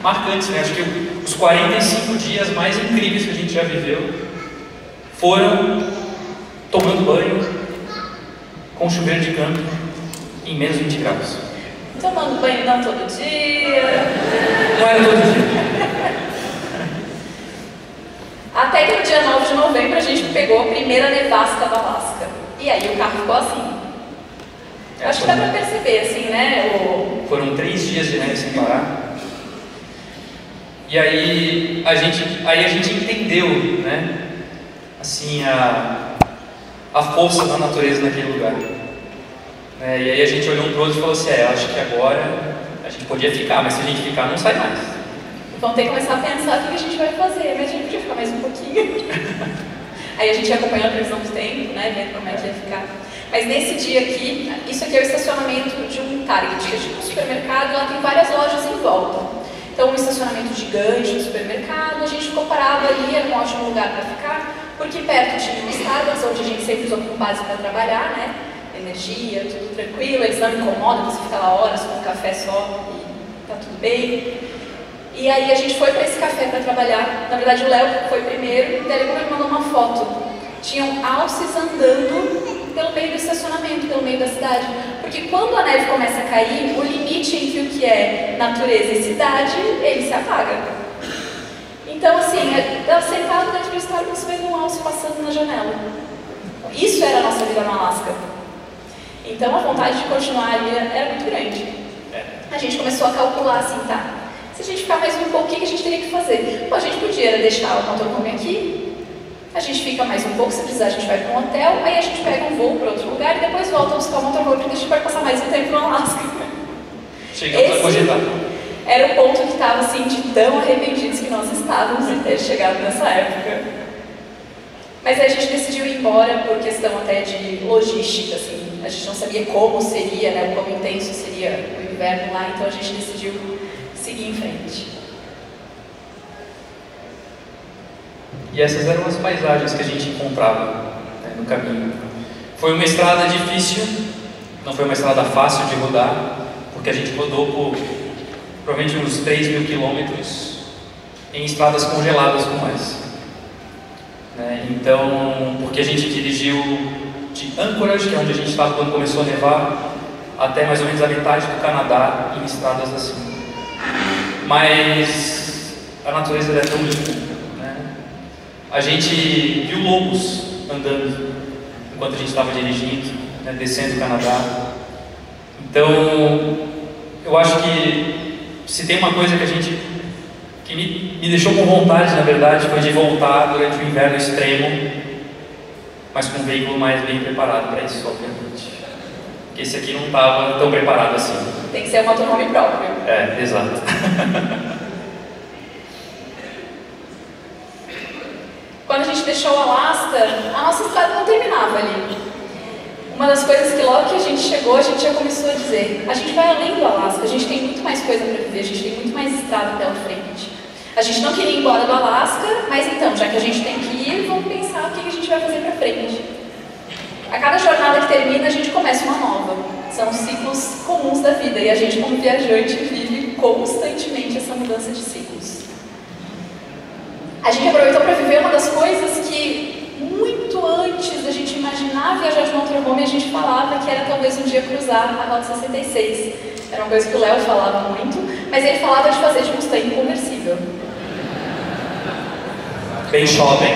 marcantes, né? Acho que os 45 dias mais incríveis que a gente já viveu foram tomando banho com chuveiro de campo em menos 20 graus. Tomando banho não todo dia. Não era todo dia. Até que no dia 9 de novembro a gente pegou a primeira nevasca do Alasca. E aí o carro ficou assim. Eu acho que dá pra perceber, assim, né? Foram 3 dias de neve sem parar. E aí a gente entendeu, né? Assim, a força da natureza naquele lugar. E aí a gente olhou um pro outro e falou assim, eu acho que agora a gente podia ficar, mas se a gente ficar não sai mais. Vamos ter que começar a pensar o que a gente vai fazer, mas a gente podia ficar mais um pouquinho. Aí a gente ia acompanhando a previsão do tempo, né, vendo como é que ia ficar. Mas nesse dia aqui, isso aqui é o estacionamento de um Target, que é tipo um supermercado, lá tem várias lojas em volta. Então, um estacionamento gigante do supermercado, a gente ficou parado ali, era um ótimo lugar para ficar, porque perto tinha um Starbucks, onde a gente sempre usou como base para trabalhar, né? Energia, tudo tranquilo, eles não me incomodam, você fica lá horas com um café só e tá tudo bem. E aí a gente foi para esse café para trabalhar. Na verdade, o Léo foi primeiro, e daí ele me mandou uma foto. Tinham alces andando pelo meio do estacionamento, pelo meio da cidade. Porque quando a neve começa a cair, o limite entre o que é natureza e cidade, ele se apaga. Então, assim, eu estava sentado dentro do Starbucks vendo um alce passando na janela. Isso era a nossa vida no Alasca. Então, a vontade de continuar ali era muito grande. A gente começou a calcular assim, tá? Se a gente ficar mais um pouco, o que a gente teria que fazer? Bom, a gente podia deixar o motorhome aqui, a gente fica mais um pouco, se precisar a gente vai para um hotel, aí a gente pega um voo para outro lugar e depois volta a buscar o motorhome, porque a gente vai passar mais um tempo no Alasca. Chegamos a cogitar. Era o ponto que estava assim, de tão arrependidos que nós estávamos de ter chegado nessa época. Mas aí a gente decidiu ir embora por questão até de logística, assim. A gente não sabia como seria, né, como intenso seria o inverno lá, então a gente decidiu seguir em frente. E essas eram as paisagens que a gente encontrava, né, no caminho. Foi uma estrada difícil, não foi uma estrada fácil de rodar, porque a gente rodou por provavelmente uns 3.000 quilômetros em estradas congeladas como essa. Né? Então, porque a gente dirigiu de Anchorage, que é onde a gente estava quando começou a nevar, até mais ou menos a metade do Canadá em estradas assim. Mas a natureza é tão linda, né? A gente viu lobos andando enquanto a gente estava dirigindo, né, descendo o Canadá. Então, eu acho que se tem uma coisa que me deixou com vontade, na verdade, foi de voltar durante o inverno extremo, mas com um veículo mais bem preparado para isso, obviamente. Porque esse aqui não estava tão preparado assim. Tem que ser um motorhome próprio. É, exato. Quando a gente deixou o Alasca, a nossa estrada não terminava ali. Uma das coisas que logo que a gente chegou, a gente já começou a dizer: a gente vai além do Alasca, a gente tem muito mais coisa para viver, a gente tem muito mais estrada pela frente. A gente não queria ir embora do Alasca, mas então, já que a gente tem que ir, vamos pensar o que a gente vai fazer para frente. A cada jornada que termina, a gente começa uma nova. São ciclos comuns da vida e a gente, como viajante, vive constantemente essa mudança de ciclos. A gente aproveitou para viver uma das coisas que, muito antes da gente imaginar viajar de motorhome, a gente falava que era talvez um dia cruzar a Rota 66. Era uma coisa que o Léo falava muito, mas ele falava de fazer de Mustang conversível. Bem jovem.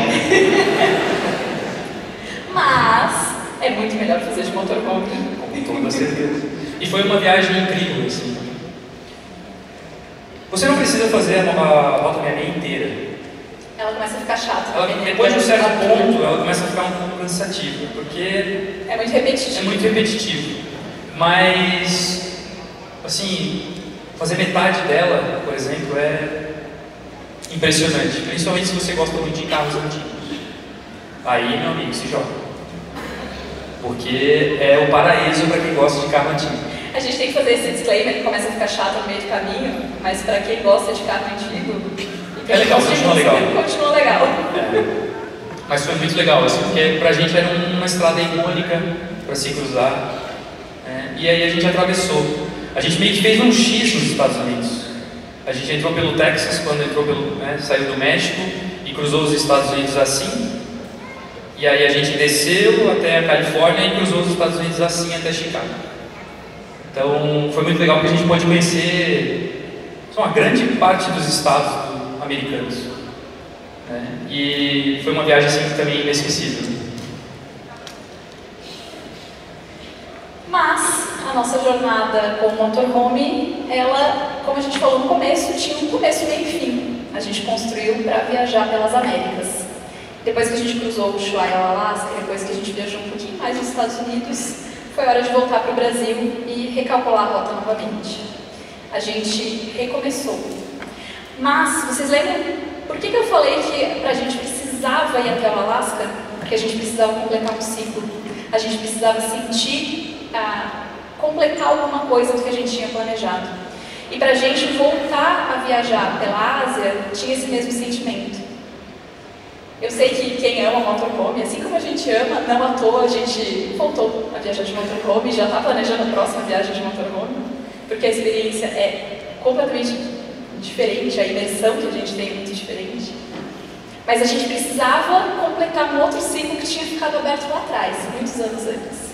Mas é muito melhor fazer de motorhome. Com toda certeza. E foi uma viagem incrível, assim. Você não precisa fazer a Rota 66 inteira. Ela começa a ficar chata. Depois de um certo ponto, ela começa a ficar um pouco cansativa, porque é muito repetitivo. É muito repetitivo. Mas, assim, fazer metade dela, por exemplo, é impressionante. Principalmente se você gosta muito de carros antigos. Aí, meu amigo, se joga. Porque é o paraíso para quem gosta de carro antigo. A gente tem que fazer esse disclaimer que começa a ficar chato no meio do caminho, mas para quem gosta de carro antigo, é legal, continua legal. Continua legal. É. Mas foi muito legal, assim, porque pra gente era uma estrada icônica para se cruzar. E aí a gente atravessou. A gente meio que fez um X nos Estados Unidos. A gente entrou pelo Texas, quando entrou saiu do México e cruzou os Estados Unidos assim. E aí a gente desceu até a Califórnia e cruzou os Estados Unidos assim até Chicago. Então foi muito legal porque a gente pôde conhecer uma grande parte dos estados americanos. E foi uma viagem assim também inesquecível. Mas a nossa jornada com o motorhome, ela, como a gente falou no começo, tinha um começo, meio e fim. A gente construiu para viajar pelas Américas. Depois que a gente cruzou o Ushuaia ao Alasca, depois que a gente viajou um pouquinho mais nos Estados Unidos, foi hora de voltar para o Brasil e recalcular a rota novamente. A gente recomeçou. Mas, vocês lembram por que eu falei que a gente precisava ir até o Alasca? Porque a gente precisava completar um ciclo. A gente precisava sentir, completar alguma coisa do que a gente tinha planejado. E para a gente voltar a viajar pela Ásia, tinha esse mesmo sentimento. Eu sei que quem ama motorhome, assim como a gente ama, não à toa a gente voltou a viajar de motorhome e já está planejando a próxima viagem de motorhome, porque a experiência é completamente diferente, a imersão que a gente tem é muito diferente. Mas a gente precisava completar um outro ciclo que tinha ficado aberto lá atrás, muitos anos antes.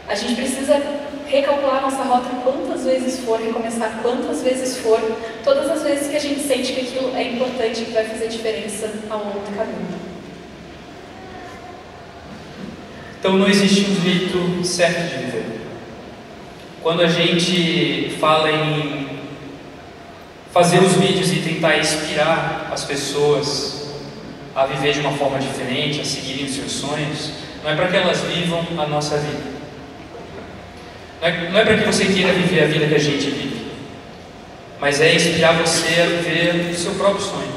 A gente precisa recalcular nossa rota quantas vezes for, recomeçar quantas vezes for, todas as vezes que a gente sente que aquilo é importante e que vai fazer diferença ao longo do caminho. Então não existe um jeito certo de viver. Quando a gente fala em fazer os vídeos e tentar inspirar as pessoas a viver de uma forma diferente, a seguirem os seus sonhos, não é para que elas vivam a nossa vida. Não é para que você queira viver a vida que a gente vive, mas é inspirar você a viver o seu próprio sonho,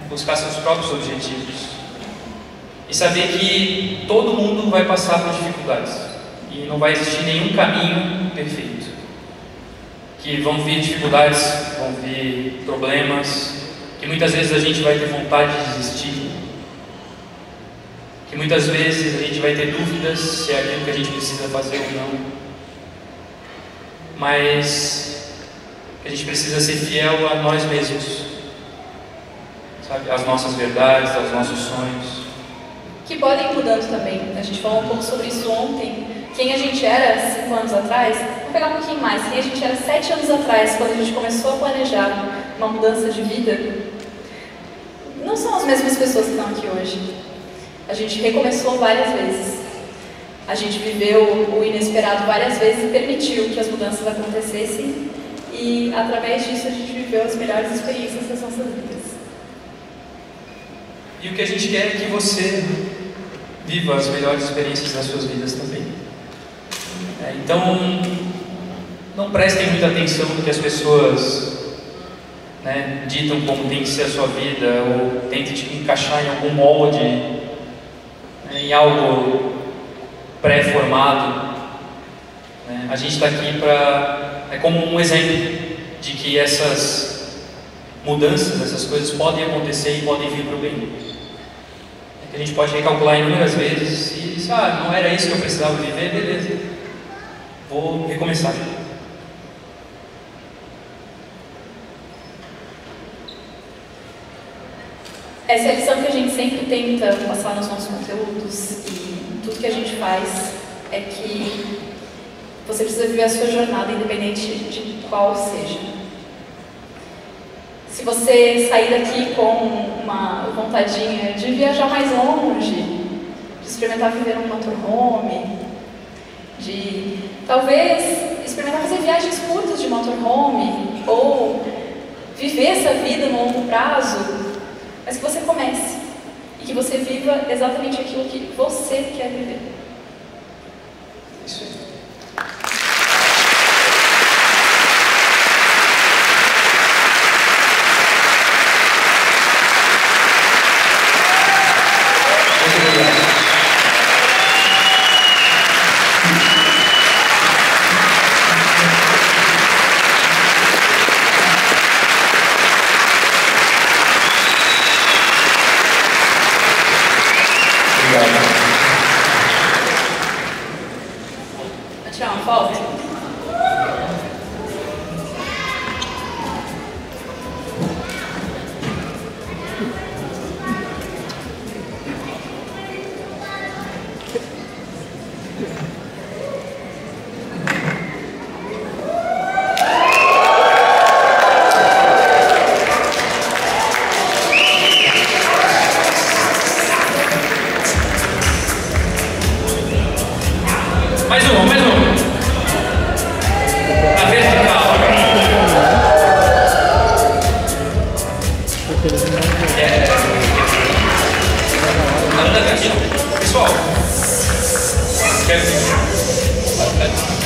buscar seus próprios objetivos e saber que todo mundo vai passar por dificuldades e não vai existir nenhum caminho perfeito, que vão vir dificuldades, vão vir problemas, que muitas vezes a gente vai ter vontade de desistir, que muitas vezes a gente vai ter dúvidas se é aquilo que a gente precisa fazer ou não, mas a gente precisa ser fiel a nós mesmos, sabe? Às nossas verdades, aos nossos sonhos. Que podem ir mudando também. A gente falou um pouco sobre isso ontem. Quem a gente era 5 anos atrás, vamos pegar um pouquinho mais, quem a gente era 7 anos atrás, quando a gente começou a planejar uma mudança de vida, não são as mesmas pessoas que estão aqui hoje. A gente recomeçou várias vezes. A gente viveu o inesperado várias vezes e permitiu que as mudanças acontecessem. E, através disso, a gente viveu as melhores experiências das nossas vidas. E o que a gente quer é que você viva as melhores experiências das suas vidas também. Então, não prestem muita atenção no que as pessoas ditam como tem que ser a sua vida, ou tentem te encaixar em algum molde, em algo pré-formado. A gente está aqui como um exemplo de que essas mudanças, essas coisas podem acontecer e podem vir para o bem. A gente pode recalcular inúmeras vezes e não era isso que eu precisava viver, beleza, vou recomeçar. Essa é a lição que a gente sempre tenta passar nos nossos conteúdos e tudo que a gente faz é que você precisa viver a sua jornada independente de qual seja. Se você sair daqui com uma vontadinha de viajar mais longe, de experimentar viver um motorhome, de talvez experimentar fazer viagens curtas de motorhome ou viver essa vida no longo prazo, mas que você comece e que você viva exatamente aquilo que você quer viver. Isso aí. Vou tirar uma foto? Mais uma. A vertical. Pessoal,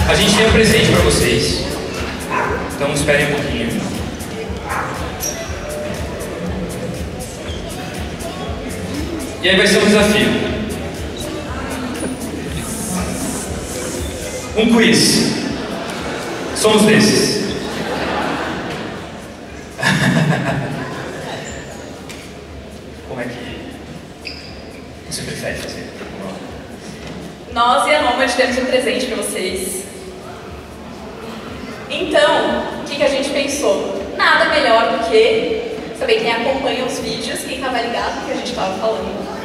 a gente tem um presente para vocês. Então esperem um pouquinho. E aí vai ser um desafio. Um quiz Somos desses. Como é que você prefere fazer? Nós e a Nômade temos um presente para vocês. Então, o que a gente pensou? Nada melhor do que saber quem acompanha os vídeos, quem estava ligado no que a gente estava falando.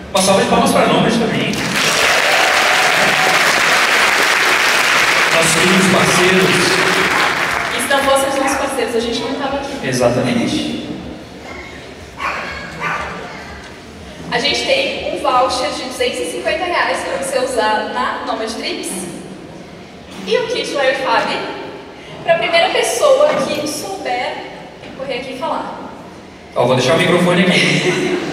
Uma salva de palmas para a Nômade também. Nossos queridos parceiros. E se não fossem os nossos parceiros, a gente não estava aqui. Exatamente. A gente tem um voucher de R$250 para você usar na Nômade Trips. E o kit Larry Fab para a primeira pessoa que souber correr aqui e falar. Ó, vou deixar o microfone aqui.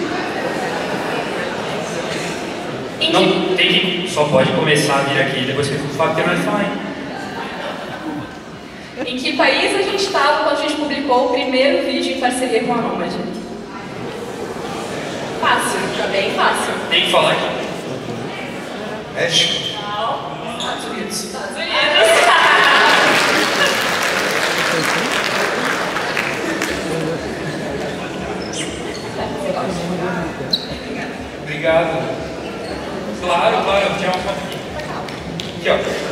Não, tem que. Só pode começar a vir aqui depois que o Fábio terminar de falar, hein? Em que país a gente estava quando a gente publicou o primeiro vídeo em parceria com a Nômade? Fácil, tá bem fácil. Tem que falar aqui. México. Não, Estados Unidos. Estados Unidos. Obrigado. Claro, claro, tinha uma foto aqui. Aqui, ó.